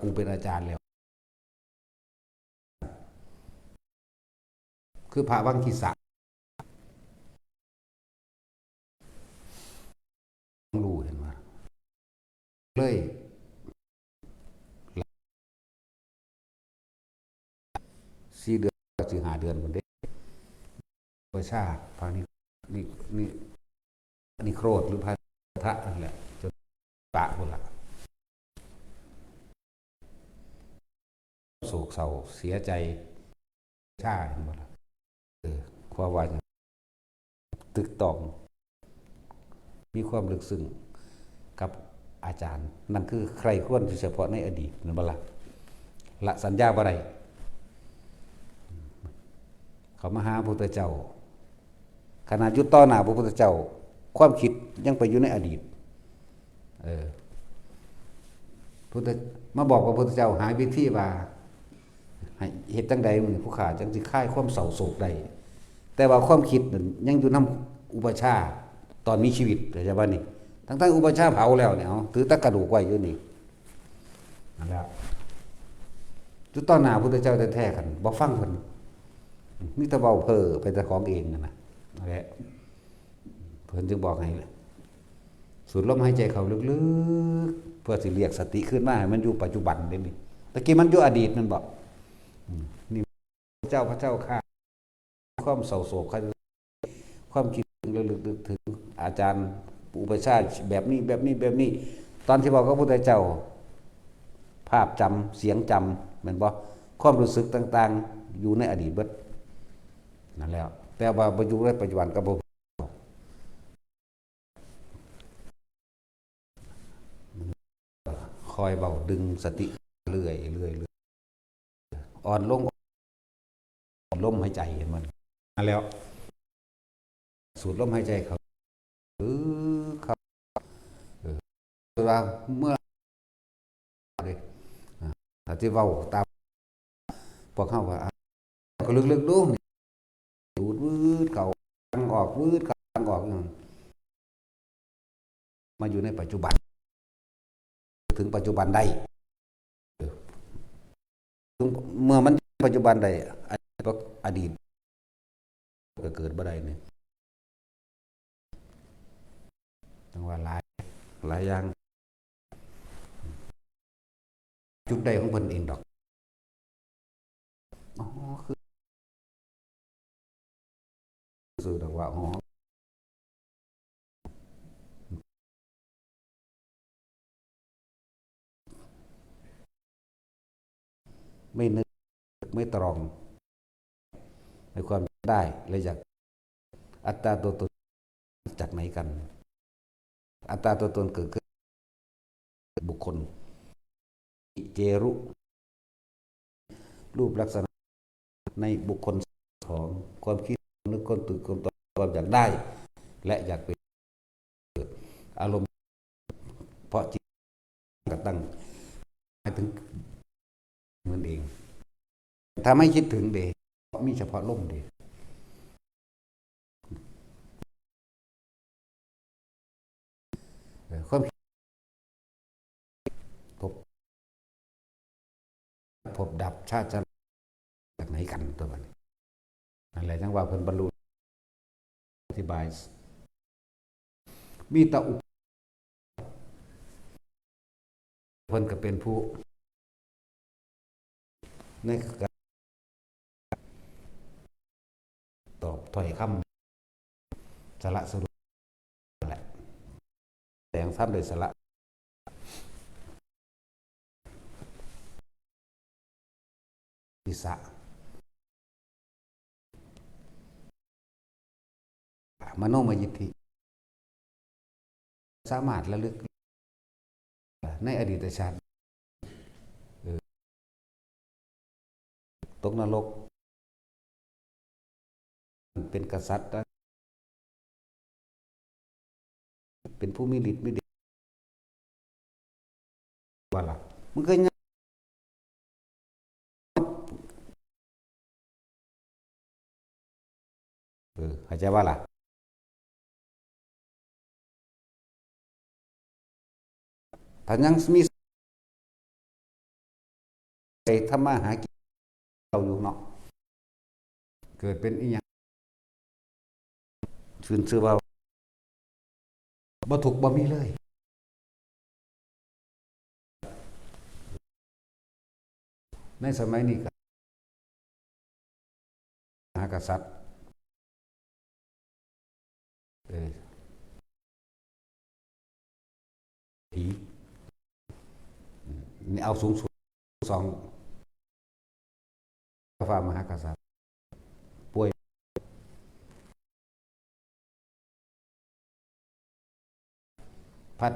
กูเป็นอาจารย์แล้วคือพระวังคีสะรู้เห็นว่าเลย 4 เดือนถึง5 เดือนคนเด็กประชาพานี่นี่นี่นี่โครดหรือพาทะนั่นแหละจนปะคนละโศกเศร้าเสียใจชาหมดละความว่าตึกตองมีความลึกซึ้งกับอาจารย์นั่นคือใครควรเฉพาะในอดีตนั่นบ่ละละสัญญาบ่ได้เขามาหาพระพุทธเจ้าขณะยุตต่อหน้าพระพุทธเจ้าความคิดยังไปอยู่ในอดีตพุทธมาบอกว่าพระพุทธเจ้าหาวิธีว่าให้เฮ็ดจังใดมื้อผู้ขาจังสิคลายความเศร้าโศกได้แต่ว่าความคิดนั่นยังอยู่นำอุปชาตอนมีชีวิตเข้าใจบ่นี่ทั้งอุปชาเผาแล้วเนี่ยเอาถือตะกระดูกไว้อยู่นี่นั่นแหละจุดต่อหน้าพระพุทธเจ้าแท้ๆกันบ่ฟังเพิ่นมีแต่เว้าเพ้อไปแต่ของเองนั่นน่ะนั่นแหละเพิ่นจึงบอกให้สูดลมหายใจเข้าลึกๆเพื่อสิเรียกสติขึ้นมาให้มันอยู่ปัจจุบันได้นี่ตะกี้มันอยู่อดีตนั่นบ่นี่พระเจ้าข้าความเศร้าโศกความคิดระลึกถึงอาจารย์อุปชาแบบนี้ตอนที่บอกกับพระพุทธเจ้าภาพจำเสียงจำเหมือนบ่ความรู้สึกต่างๆอยู่ในอดีตเบิดนั่นแล้วแต่ว่าบ่อยู่ในปัจจุบันก็บ่คอยเบาดึงสติเรื่อยอ่อนลงลมหายใจเห็นมันนั่นแล้วสูดลมหายใจเขาครับว่าเมื่อเลยถ้าที่เว้าตามพวกเขาว่าก็ลึกๆดูสูดวืดเขากลางออกวืดกลางออกอย่างมาอยู่ในปัจจุบันถึงปัจจุบันได้เมื่อมันปัจจุบันได้อดีตก็เกิดบ่ได้นี่ต้องว่าหลายอย่างจุดใดของเพิ่นเองดอกอ๋อคือสื่อดอกว่าอ๋อไม่นึกไม่ตรองในความได้เลยจากอัตตาตัวตนจากไหนกันอัตตาตัวตนเกิดขึ้นบุคคลเจรุรูปลักษณะในบุคคลของความคิดนึกคนตื่นคนตอนอยากได้และอยากเป็นอารมณ์เพราะจิตกระตั้งหมายถึงมันเองถ้าไม่คิดถึงเดมีเฉพาะลมเดความพบดับชาติจะจากไหนกันตัวมันนั่นแหละจังว่าเพิ่นบรรลุอธิบายมีตาอุปเพิ่นก็เป็นผู้ในการตอบถ้อยคำสละสรุปแหละแต่งซ้ำโดยสละทิสะมโนมยิทธิสามารถระลึกในอดีตชาติตกนรกเป็นกษัตริย์เป็นผู้มีฤทธิ์มีเดชว่าล่ะมันก็ยังเข้าใจว่าล่ะถ้ายังมีใจทำมาหากินเราอยู่เนาะเกิดเป็นอีหยังชื่อว่าบ่ถูกบ่มีเลยในสมัยนี้ ากษัตริย์ผีนี่เอาสูงสุดสองพระฝ่ามหากษัตริย์ป่วยพัด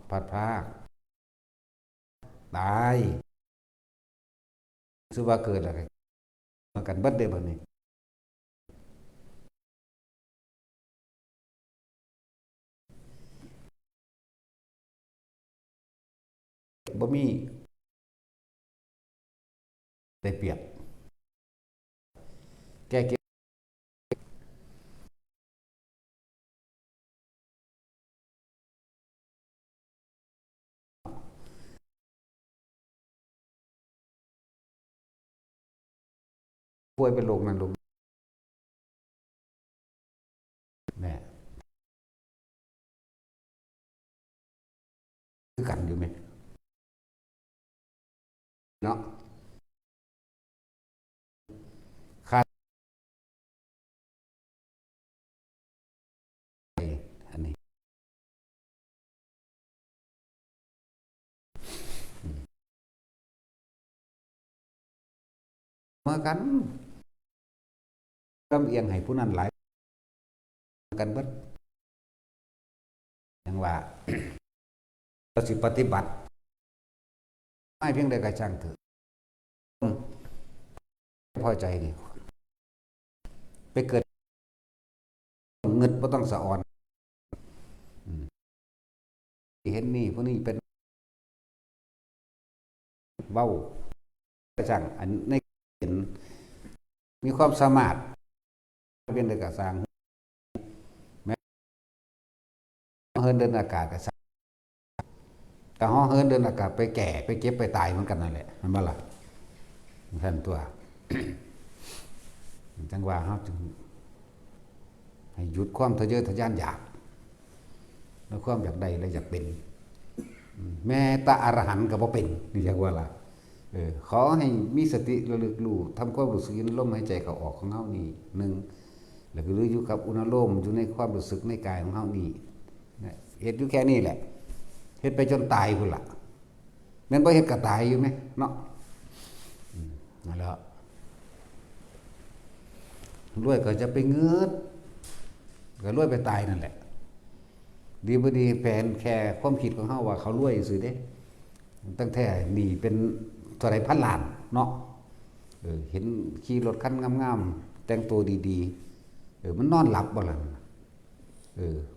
พรากตายซึ่งว่าเกิดอะไรมากันเบิดเด้บัดนี้บ่มีได้เปรียบแก้เก็บป่วยเป็นโรคนั้นโรคแม่คือกันอยู่ไหมเนาะค่าอันนี้เมื่อกันลำเอียงให้ผู้นั้นหลายกันเบิดอย่างว่าเราสิปฏิบัติไม่เพียงใดก็ช่างเถอะพอใจนี่ไปเกิดเงินบ่ต้องสะอ่อนเห็นนี่พวกนี้เป็นเว้ากระช่างอันในเห็นมีความสามารถเพียงใดก็สร้างแม้เฮินเดินอากาศก็สร้างแต่ห้อเฮินเดินอากาศไปแก่ไปเก็บไปตายเหมือนกันนั่นแหละมันบ่ล่ะท่านตัวจังว่าเฮาจึงให้หยุดความทะเยอทะยานอยากแล้วความอยากใดและอยากเป็นแม้แต่อรหันต์ก็บ่เป็นนี่จังว่าล่ะขอให้มีสติระลึกรู้ทำความรู้สึกในลมหายใจเข้าออกของเฮานี่1แล้วก็รู้อยู่กับอุณหภูมิอยู่ในความรู้สึกในกายของเฮานี่เฮ็ดอยู่แค่นี้แหละเฮ็ดไปจนตายพุ่นล่ะแม่นบ่เฮ็ดก็ตายอยู่มั้ยเนาะนั่นแหละรวยก็จะไปเงือดก็รวยไปตายนั่นแหละดีบ่ดีแผนแค่ความคิดของเฮาว่าเขารวยซื่อเด้ตั้งแต่นี่เป็นเท่าไหร่พันล้านเนาะเห็นขี่รถคันงามๆแต่งตัวดีๆมันนอนหลับบ่ล่ะ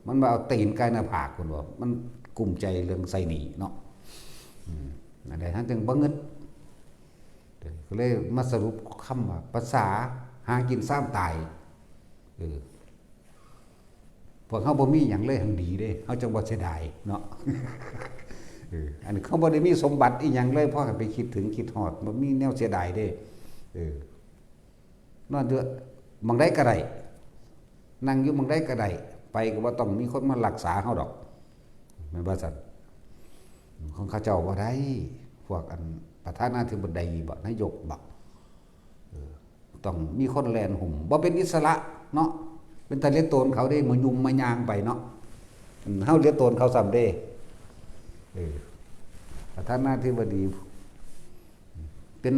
มันมาเอาตีนใกล้หน้าผากพุ่นบ่มันกลุ้มใจเรื่องใส่หนี้เนาะนั่นแหละท่านจึงบ่เงิดก็เลยมาสรุปคำว่าภาษาหากินซ้ำตายพวกเขาบ่มีหยังเลยหังดีเด้เขาจังบ่เสียดายเนาะอันนี้เขาบ่ได้มีสมบัติอีหยังเลยเพราะไปคิดถึงคิดฮอดบ่มีแนวเสียดายเด้นอนเด้อมังได้ก็ได้นั่งอยู่มังได้ก็ได้ไปก็บ่ต้องมีคนมารักษาเฮาดอกแม่นบ่ซั่นของเขาเจ้าบ่ได้พวกอันประธานาธิบดีบ่นายกบ่ต้องมีคนแลนหุ่มบ่เป็นอิสระเนาะเป็นตาเลี้ยงโตนเขาได้มายุ่มมายางไปเนาะเฮาเลี้ยงโตนเขาซ้ำเด้ประธานาธิบดีเป็น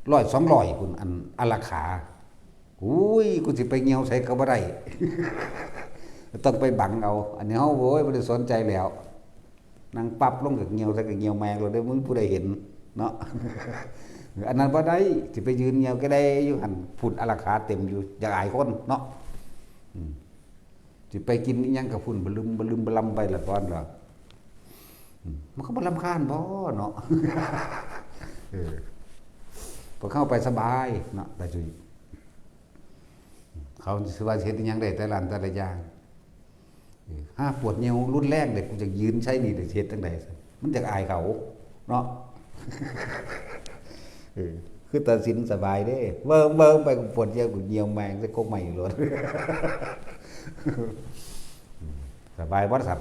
100 200พุ่นอันอลาขาอุ้ยกูสิไปเหี่ยวใส่ก็บ่ได้ ต้องไปบังเอาอันนี้เฮาโว้ยบ่ได้สนใจแล้วนั่งปั๊บลงก็เหี่ยวใส่ก็เหี่ยวแมงแล้วเด้อมึงผู้ใดเห็นเนาะ อันนั้นบ่ได้สิไปยืนเหี่ยวก็ได้อยู่หั่นฝุ่นอลาขาเต็มอยู่อยากอายคนเนาะสิไปกินอีหยังกับฝุ่นบลึมบลำไปละตอนล่ะมันก็บ่รำคาญบ่เนาะพอเข้าไปสบายเนาะแต่จุยเขาสิว่าเฮ็ดอีหยังได้แต่ละอันแต่ละอย่างห้าปวดเหี่ยวรุนแรงเด็กกูจะยืนใช้นี่ได้เฮ็ดจังได๋มันอยากอายเขาเนาะคือตัดสินสบายเด้เบิ่งไปกูปวดเหี่ยวกูเหี่ยวแมงใส่กกใหม่โลดสบายบ่สับ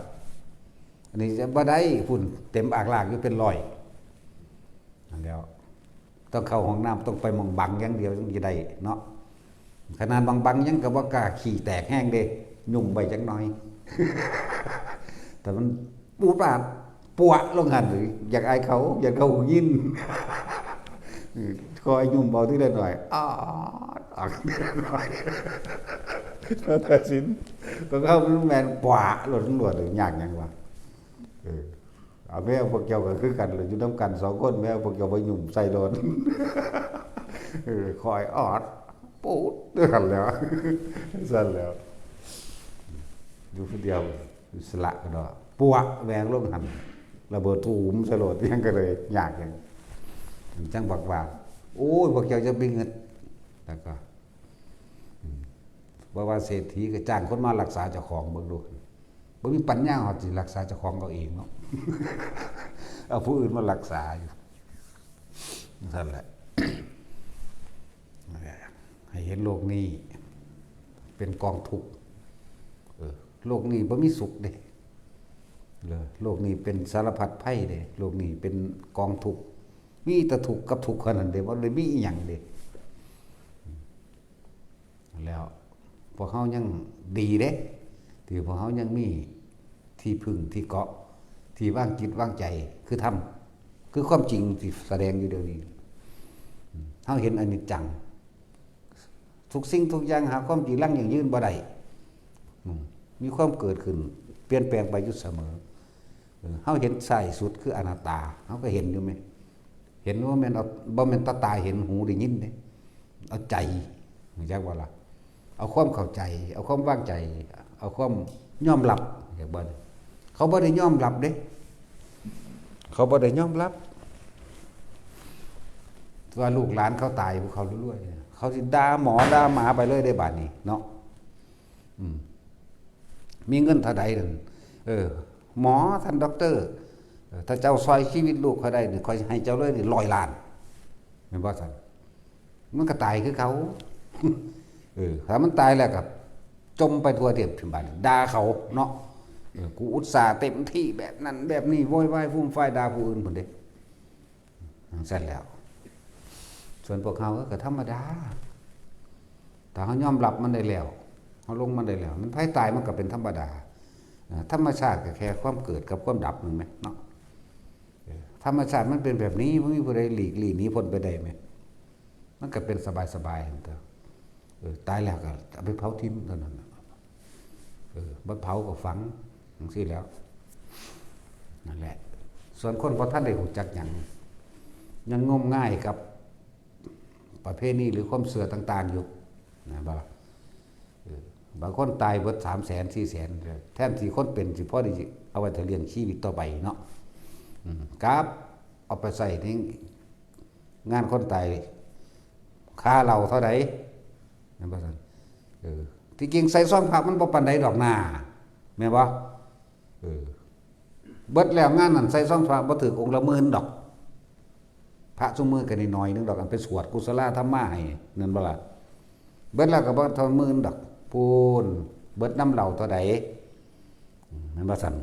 อันนี้จะบ่ได้ฝุ่นเต็มอากลากอยู่เป็น100นั่นแล้ว ต้องเข้าห้องน้ำต้องไปมองบังอย่างเดียวถึงจะได้เนาะขนาดบังยังก็บ่กล้าขี่แตกแห้งเด้ยุ่มไปจักหน่อย แต่มันปูดปาดปัวลงหันหรืออยากอายเขาอยากเขายิน คอยยุ่มเบาที่ได้หน่อยอ๋อออกหน่อยแต่สินก็เข้าแมนปัวหลดตำรวจเลยยากยังวะเอาแม่พวกเจ้าก็คือกันเลยอยู่น้ำกันสองคนแม่พวกเจ้าไปยุ่มใส่โดนคอยออดปูดด้วยกันแล้วสั่นแล้วอยู่คนเดียวอยู่สละก็ดอปัวแหวงลงหันระเบิดตูมสลดยังก็เลยยากยังจังบอกว่าโอ้ยพวกเจ้าจะมีเงินแล้วก็บอกว่าเศรษฐีก็จ้างคนมารักษาเจ้าของเบิ่งดูบ่มีปัญญาหอดสิรักษาเจ้าของเอาเองเนาะ เอาผู้อื่นมารักษาอยู่นั่นแหละ ให้เห็นโลกนี้เป็นกองทุกข์โลกนี้บ่มีสุขเด้โลกนี้เป็นสารพัดไพ่เด้โลกนี้เป็นกองทุกข์มีแต่ทุกข์กับทุกข์เท่านั้นเด้บ่ได้มีอีหยังเด้แล้วพวกเฮายังดีเด้ที่พวกเฮายังมีที่พึ่งที่เกาะที่วางจิตวางใจคือธรรมคือความจริงที่แสดงอยู่เดี๋ยวนี้เฮาเห็นอนิจจังทุกสิ่งทุกอย่างหาความจริงลั่งอย่างยืนบ่ได้มีความเกิดขึ้นเปลี่ยนแปลงไปอยู่เสมอเฮาเห็นใส่สุดคืออนัตตาเฮาก็เห็นอยู่มั้ยเห็นว่าแม่นเอาบ่แม่นตาเห็นหูได้ยินเด้เอาใจรู้จักบ่ล่ะเอาความเข้าใจเอาความวางใจเอาความยอมรับอย่างบ่เขาบ่ได้ยอมรับเด้เขาบ่ได้ยอมรับว่าลูกหลานเขาตายพวกเขาเรื่อยๆเขาสิด่าหมอด่าหมาไปเลยได้บาดนี้เนาะมีเงินเท่าใดนั่นหมอท่านด็อกเตอร์ถ้าเจ้าซอยชีวิตลูกเขาได้นี่ค่อยให้เจ้าเลยนี่100 ล้านแม่นบ่ซั่นมันก็ตายคือเขา ถ้ามันตายแล้วก็จมไปทั่วเทียบถึงบ้านด่าเขาเนาะกูอุตส่าห์เต็มที่แบบนั้นแบบนี้โวยวายฟุ่มไฟด่าผู้อื่นพุ่นเด้เสร็จแล้วส่วนพวกเขาก็ธรรมดาถ้าเขายอมรับมันได้แล้วเขาลงมันได้แล้วมันไผตายมันก็เป็นธรรมดาธรรมชาติก็แค่ความเกิดกับความดับนึงมั้ยเนาะธรรมชาติมันเป็นแบบนี้บ่มีผู้ใดหลีกหนีพ้นไปได้มั้ยมันก็เป็นสบายๆซั่นเถอะตายแล้วก็เอาไปเผาทิ้งเท่านั้นบ่เผาก็ฝังจังซี่แล้วนั่นแหละส่วนคนบ่ทันได้รู้จักหยังยังงมง่ายกับประเพณีหรือความเชื่อต่างๆอยู่นะบ่ล่ะบางคนตายเบิด 300,000 400,000 แทนที่คนเป็นสิพอได้เอาไว้เลี้ยงชีวิตต่อไปเนาะครับเอาไปใส่ในงานคนตายค่าเหล้าเท่าใดนั่นบ่ซั่นที่จริงใส่ซองพระมันบ่ปานใดดอกหน้าแม่นบ่เบิดแล้วงานนั้นใส่ซองพระบ่ถึงองค์ละ10,000ดอกพระซุมื้อก็น้อยๆนึงดอกอันไปสวดกุศลธรรมะให้นั่นบ่ล่ะเบิดแล้วก็บ่เท่า10,000ดอกพูนเบิดน้ำเหล้าเท่าใดแม่นบ่ซั่น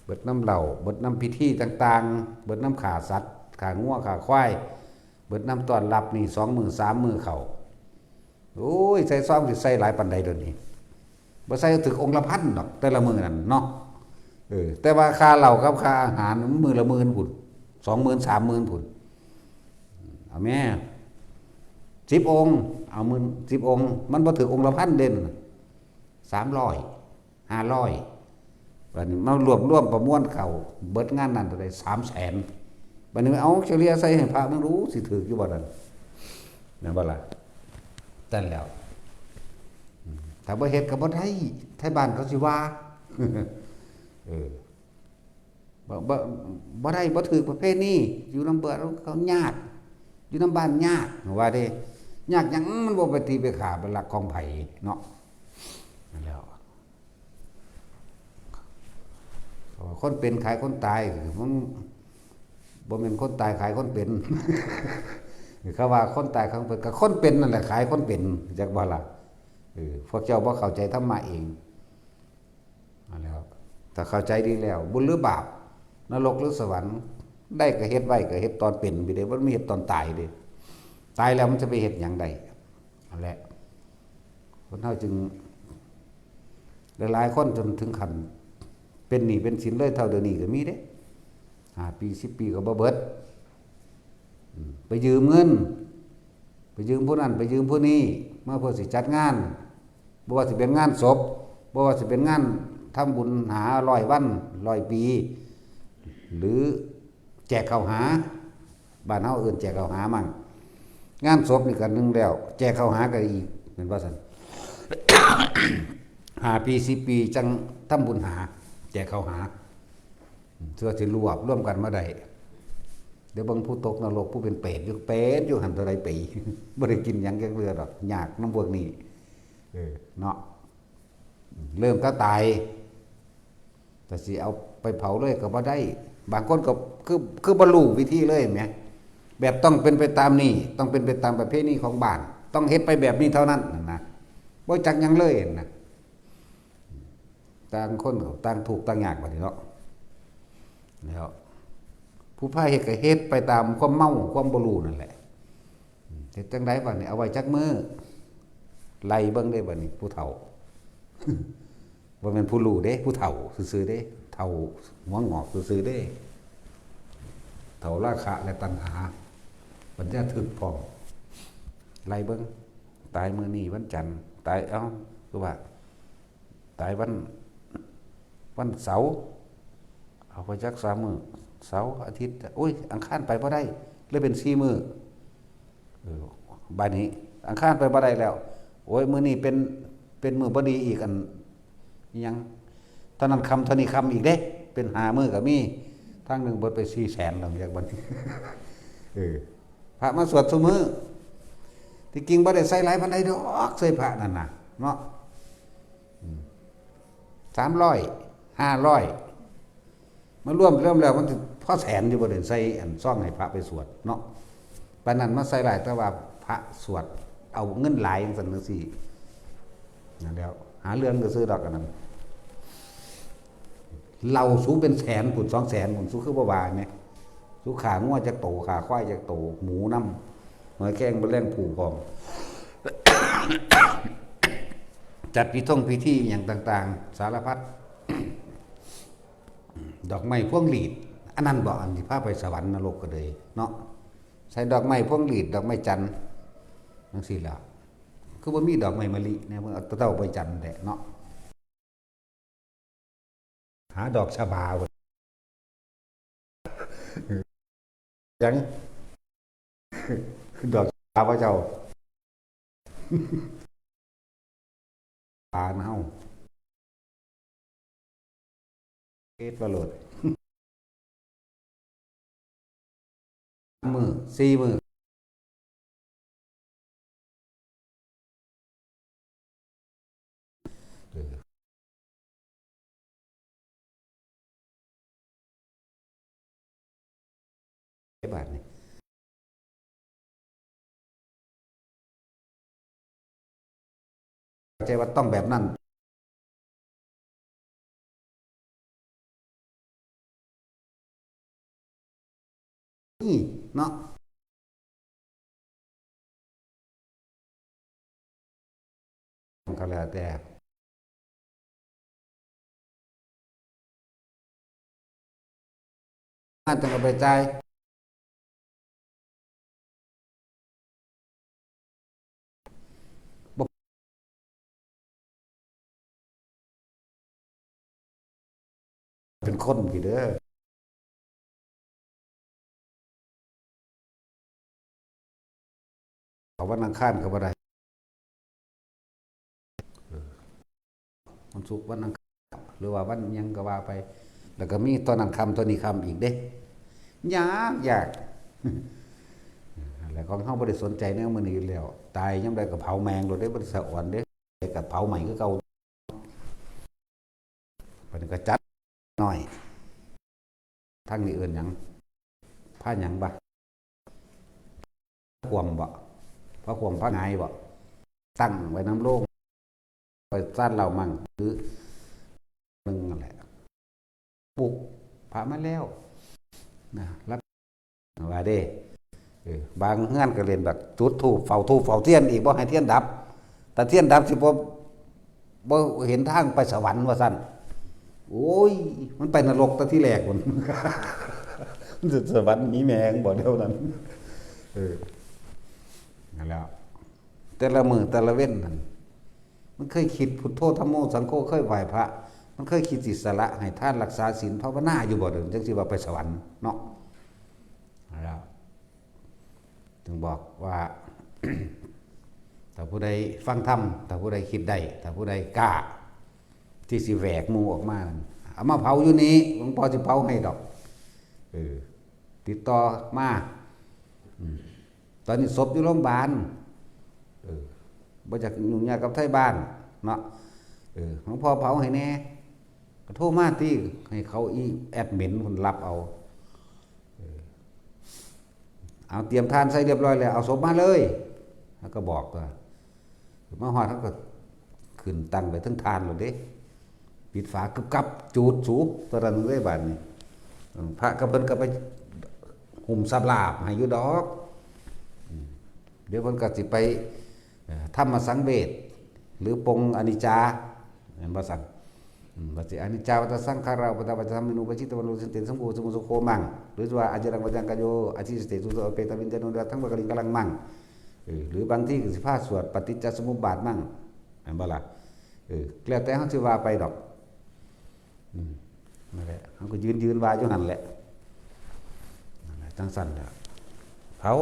เบิดน้ำเหล้าเบิดน้ำพิธีต่างๆเบิดน้ำขาสัตว์ขางัวขาควายเบิดน้ำต้อนรับนี่2 มื้อ3 มื้อเข้าโอ้ยใส่ซองสิใส่หลายปานใดเดี๋ยวนี้บ่ใส่ถึงองค์ละ1,000ดอกแต่ละมื้อนั่นเนาะแต่ว่าค่าเหล้ากับค่าอาหารมื้อละ10,000พุ่น 20,000 30,000พุ่นเอาแม่10 องค์เอา10,000 10 องค์มันบ่ถึงองค์ละ1,000เด่น300 500บัดนี้มารวมประมวลเข้าเบิดงานนั้นเท่าใด 300,000บัดนี้เอาเฉลี่ยใส่ให้พระมึงรู้สิถูกอยู่บ่นั่นแม่นบ่ล่ะนั่นแล้วถ้าบ่เฮ็ดก็บ่ได้ไทบ้านเขาสิว่าบ่ได้บ่ถูกประเภทนี้อยู่นำเบื่อเขาญาติอยู่นำบ้านญาติว่าเด้ยากหยังมันบ่ไปตีไปฆ่าไปลักของไผเนาะนั่นแล้วคนเป็นขายคนตายมันบ่แม่นคนตายขายคนเป็น เขาว่าคนตายเขาเป็นก็คนเป็นนั่นแหละขายคนเป็นจักบ่ล่ะพวกเจ้าบ่เข้าใจธรรมะเองนั่นแล้วถ้าเข้าใจดีแล้วบุญหรือบาปนรกหรือสวรรค์ ได้ก็เฮ็ดไว้ก็เฮ็ดตอนเป็นไปเด้บ่มีเฮ็ดตอนตายเด้ตายแล้วมันจะไปเฮ็ดหยังได้นั่นแหละคนเฮาจึงหลายๆคนจนถึงขั้นเป็นหนี้เป็นสินเลยเท่าเดี๋ยวนี้ก็มีเด้5 ปี10 ปีก็บ่เบิดไปยืมเงินไปยืมผู้นั้นไปยืมผู้นี้มาเพื่อสิจัดงานบ่ว่าสิเป็นงานศพบ่ว่าสิเป็นงานทำบุญหา100 วัน100 ปีหรือแจกข้าวหาบ้านเฮาเอิ้นแจกข้าวหามั่งงานศพนี่ก็นึงแล้วแจกข้าวหาก็อีกแม่นบ่ซั่น 5 ปี10 ปีจังทำบุญหาแจกข้าวหาเพื่อสิรวบร่วมกันมาได้เดี๋ยวบางผู้ตกนรกผู้เป็นเปรตอยู่หันเท่าไรปี บ่ได้กินหยังแกงเรือดอกยากน้ำพวกนี้เนาะเริ่มก็ตายแต่สิเอาไปเผาเลยก็บ่ได้บางคนก็คือบรรลุวิธีเลยแหมแบบต้องเป็นไปตามนี้ต้องเป็นไปตามประเพณีของบ้านต้องเฮ็ดไปแบบนี้เท่านั้นนะบ่จักหยังเลยนะต่างคนต่างถูกต่างยากบัดนี้เนาะแล้วผู้พาเฮ็ดก็เฮ็ดไปตามความเมาความบ่รู้นั่นแหละเฮ็ดจังได๋บัดนี้เอาไว้จักมื้อไล่เบิ่งได้บัดนี้ผู้เฒ่า บ่แม่นผู้รู้เด้ผู้เฒ่าซื่อๆเด้เฒ่าหัวงอกซื่อๆเด้เฒ่าราคะและตัณหาปัญญาถึกพร้อมไล่เบิ่งตายมื้อนี้วันจันทร์ตายคือว่าตายวันเสาร์เอาไปจัก3 มื้อเสาร์อาทิตย์โอ้ยอังคารไปบ่ได้เลยเป็น4 มื้อบัดนี้อังคารไปบ่ได้แล้วโอ้ยมื้อนี้เป็นมื้อบ่ดีอีกอันยังเท่านั้นคำเท่านี้คำอีกเด้เป็น5 มื้อก็มีทางหนึงเบิดไป400,000แล้วจากบัดนี้ พระมาสวดซุมื้อที่จริงบ่ได้ใส่หลายปานใดดอกใส่พระนั่นน่ะเนาะ300 500มารวมแล้วมันพอแสนอยู่บ่ได้ใส่อันซ่องให้พระไปสวดเนาะปานนั้นมาใส่หลายแต่ว่าพระสวดเอาเงินหลายจังซั่นจังซี่นั่นแล้วหาเรื่องก็ซื้อดอกอันนั้นเราสูงเป็นแสนพุ่น200,000พุ่นสูงคือบ่ว่าแม่สูงขางัวจักโตขาควายจักโตหมูนำหอยแครงบ่แล่งผูกพร้อม จัดพิธีอย่างต่างๆสารพัด ดอกไม้พวงหลีดอันนั้นบ่อันที่พาไปสวรรค์นรกก็เลยเนาะใส่ดอกไม้พวงหลีดดอกไม้จันทร์จังซี่ล่ะคือบ่มีดอกไม้มะลิแน่เพิ่นเอาเต้าไปจันทร์แหละเนาะหาดอกชบาบ่ยัง ดอกชบาพระเจ้า ปานเฮาเฮ็ดบ่โลด มื้อ4 มื้อบาทนี่ใจว่าต้องแบบนั้นนี่เนาะก็แล้วแต่อาจจะเอาไปจ่ายบ่เป็นคนพี่เด้อเอาวันอังคารก็บ่ได้วันศุกร์วันอังคารหรือว่าวันหยังก็ว่าไปแล้วก็มีตอนนั้นค่ำตอนนี้ค่ำอีกเด้ยาก แล้วของเฮาบ่ได้สนใจแนวมื้อนี้อยู่แล้วตายยามใดก็เผาแมงโลดเด้บ่ได้สะอ่อนเด้ก็เผาใหม่คือเก่าบัดนี้ก็จัดน้อยทางนี้เอิ้นหยังผ้าหยังบ่ความบ่พระความพระหงายบ่ตั้งไว้น้ำโล่งไปซ่านเรามั่งหรือนึงนั่นแหละปลุกพระมาแล้วนะ ว่าเด้บางงานก็เล่นแบบจุดธูปเฝ้าเทียนอีกบ่ให้เทียนดับแต่เทียนดับสิบ่เห็นทางไปสวรรค์ว่าซั่นโอ้ยมันไปนรกแต่ที่แรกพุ่น สวรรค์มีแมงบ่เดียวนั้นนั่นแล้วแต่ละมื้อแต่ละเว้นนั่นมันเคยคิดพุทโธธัมโมสังโฆเคยไหว้พระมันเคยคิดสิสละให้ทานรักษาศีลภาวนาอยู่บ่เด้อจังสิว่าไปสวรรค์เนาะแล้วถึงบอกว่า ถ้าผู้ใดฟังธรรมถ้าผู้ใดคิดได้ถ้าผู้ใดกล้าที่สิแหวกหมู่ออกมาเอามาเผาอยู่นี้หลวงพ่อสิเผาให้ดอกติดต่อมาตอนนี้ศพอยู่โรงพยาบาลบ่อยากยุ่งยากกับไทบ้านเนาะหลวงพ่อเผาให้แน่ก็โทรมาติให้เขาอีแอดมินคนรับเอาเตรียมทานใส่เรียบร้อยแล้วเอาศพมาเลยแล้วก็บอกว่ามาฮอดเขาก็ขึ้นตั้งไปทั้งทานหมดเด้ปิดฝากึบกับจูดสูบตอนนั้นเลยบาดนี้พระก็เพิ่นก็ไปหุ่มซับลาบให้อยู่ดอกเดี๋ยวเพิ่นก็สิไปธรรมสังเวชหรือปงอนิจจาเห็นบ่สั่งบัดสิอนิจจาวัตสังขาราปตปัจจามินุปชิตวโนสิเตสังโฆสมุสุโคมังหรือว่าอาจารังวัจังกโยอธิสเตสุโสเปตวินเจโนดาทั้งบกลิงกำลังมั่งหรือบางที่ก็สิพาสวดปฏิจจสมุปบาทมั่งเห็นบ่ล่ะแล้วแต่เฮาสิว่าไปดอกนั่นแหละเฮาก็ยืนว่าอยู่หั่นแหละนั่นแหละจังซั่นแหละเผา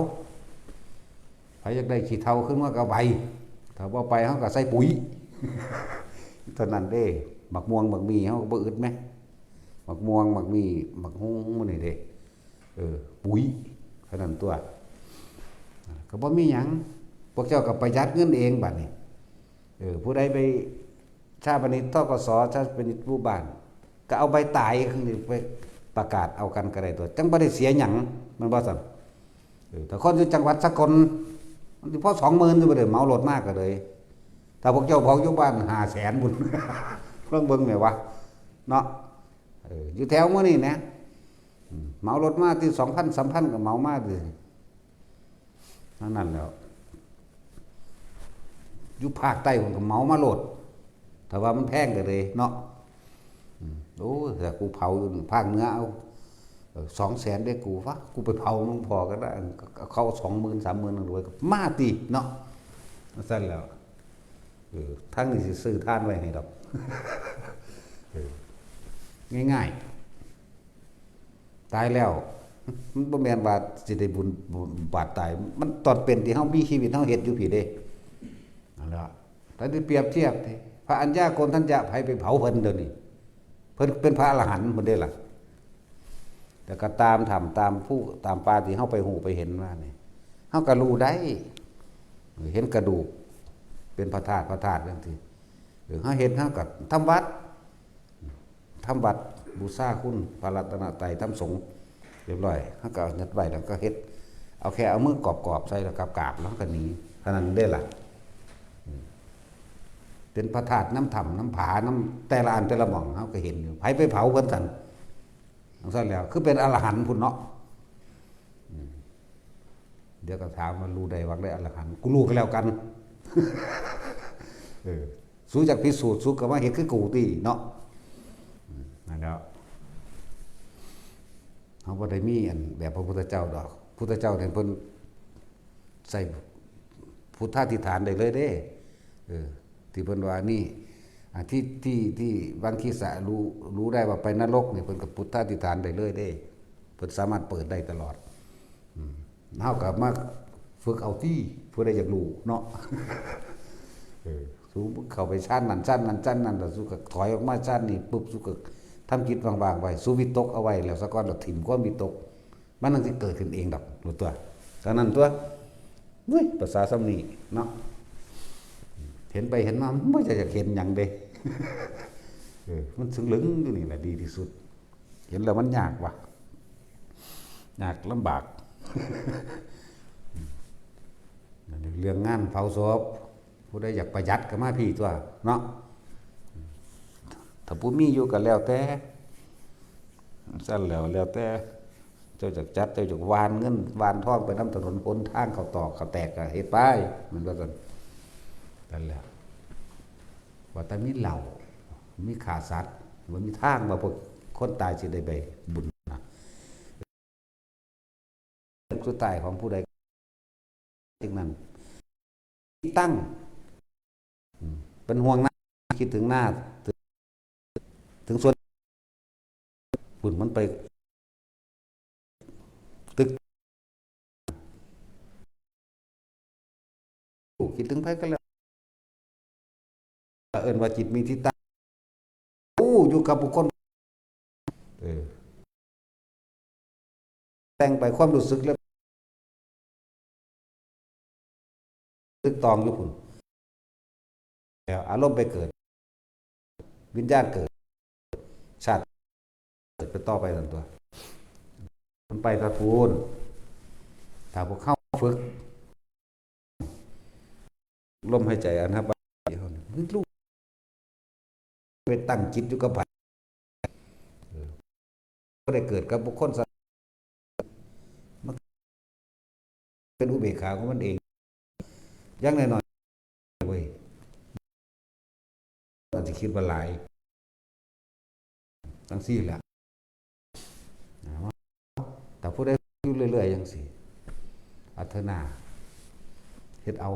ใครอยากได้ขี้เถ้าขึ้นมาก็ไปถ้าบ่ไปเฮาก็ใส่ปุ๋ยเท่านั้นเด้หมักม่วงหมักมีเฮาก็บ่อึดแม่หมักม่วงหมักมีหมักฮุ้งมื้อนี้เด้ปุ๋ยเท่านั้นตัวก็บ่มีหยังพวกเจ้าก็ประหยัดเงินเองบัดนี้ผู้ใดไปชาปนิตธกสชาปนิตหมู่บ้านก็เอาใบตายขึ้นไปประกาศเอากันก็ได้ตัวจังบ่ได้เสียหยังมันบ่ซั่นแต่คนอยู่จังหวัดสกลมันสิพอ 20,000 อยู่บ่ได้เหมารถมากก็เลยถ้าพวกเจ้าเผาอยู่บ้าน 500,000 พุ่น เบิ่งแม่วะเนาะอยู่แถวมื้อนี้นะเหมารถมาที่ 2,000 3,000ก็เหมามาดินั่นแล้วอยู่ภาคใต้ผมก็เหมามาโลดแต่ว่ามันแพงก็เลยเนาะโอ้แต่กูเผาอยู่ภาคเหนือเอา200,000ได้กูวะกูไปเผามึงพอก็ได้เขา20,000 30,000รวยก็มาติเนาะซั่นแล้วทั้งนี้สิซื้อทานไว้ให้ดอกง่ายๆตายแล้วมันบ่แม่นว่าสิได้บุญบาดตายมันตอนเป็นที่เฮามีชีวิตเฮาเฮ็ดอยู่พี่เด้นั่นล่ะถ้าได้เปรียบเทียบพระอัญญาโกณทัญญะไผไปเผาเพิ่นเดี๋ยวนี้เพิ่นเป็นพระอรหันต์พุ่นเด้ล่ะแต่ก็ตามธรรมตามผู้ตามปาที่เฮาไปฮู้ไปเห็นว่านี่เฮาก็รู้ได้เห็นกระดูกเป็นพระธาตุจังซี่เฮาเห็นเฮาก็ทำวัดบูชาคุณพระรัตนตรัยทำสงฆ์เรียบร้อยเฮาก็ยัดไว้แล้วก็เฮ็ดเอาแค่เอามือกอบๆใส่แล้วกราบแล้วก็หนีเท่านั้นได้ล่ะเป็นพระธาตุน้ำถ้ำน้ำผาน้ำแต่ละอันแต่ละหม่องเฮาก็เห็นอยู่ไผไปเผาเพิ่นซั่นจังซั่นแล้วคือเป็นอรหันต์พุ่นเนาะเดี๋ยวก็ถามว่ารู้ได้ว่าได้อรหันต์กูรู้ก็แล้วกันสู้จากพิสูจน์สู้กับว่าเห็นคือกูติเนาะนั่นแล้วเฮาบ่ได้มีอันแบบพระพุทธเจ้าดอกพุทธเจ้าเนี่ยเพิ่นใส่พุทธาธิษฐานได้เลยเด้ที่เพิ่นว่านี่ที่บางทีสะรู้ได้ว่าไปนรกนี่เพิ่นก็พุทธาธิษฐานได้เลยเด้เพิ่นสามารถเปิดได้ตลอดเฮาก็มาฝึกเอาที่ผู้ใดอยากรู้เนาะสู้เข้าไปชั้นนั้นแล้วสู้ก็ถอยออกมาชั้นนี้ปุ๊บสู้ก็ทำจิตวางๆไว้สู้วิตกเอาไว้แล้วซะก่อนแล้วถิ่มความวิตกมันนั่นสิเกิดขึ้นเองดอกรู้ตัวเท่านั้นตัวเฮ้ยภาษาซ้ำนี้เนาะเห็นไปเห็นมาไม่จะเห็นหยังเด้มันสึงลึงอยู่นี่แหละดีที่สุดเห็นแล้วมันยากว่ะยากลำบากเรื่องงานเผาศพผู้ใดอยากประหยัดก็มาพี่ตัวเนาะถ้าผู้มีอยู่ก็แล้วแต่สั่นแล้วแต่ เจ้าจากจัดเจ้าจากวานเงินวานทองไปน้ำถนนพ้นทางเขาตอกเขาแตกก็เฮ็ดไปมันว่าซั่นนั่นแหละว่าแต่มีเหล้ามีขาสัตว์ว่ามีทางว่าพวกคนตายสิได้ไปบุญนะสุดท้ายของผู้ใดจึงนั้นตั้งเป็นห่วงหน้าคิดถึงหน้าถึงส่วนบุญมันไปตึกคิดถึงไผก็แล้วเอิ้นว่าจิตมีที่ตั้งอยู่กับบุคคลเออแต่งไปความรู้สึกแล้วตึกตองอยู่พุ่นแล้วอารมณ์ไปเกิดวิญญาณเกิดชาติเกิดไปต่อไปทันตัวมันไปกระทูนถ้าพวกเข้าฝึกลมหายใจอันนะมันลูกไปตั้งจิตอยู่กับไผก็ได้เกิดกับบุคคลมันเป็นอุเบกขาของมันเองยังน้อยๆเว้ยเราจะคิดว่าหลายทั้งสี่แหละแต่ผู้ใดอยู่เรื่อยๆยังสิอัธนาเฮ็ดเอา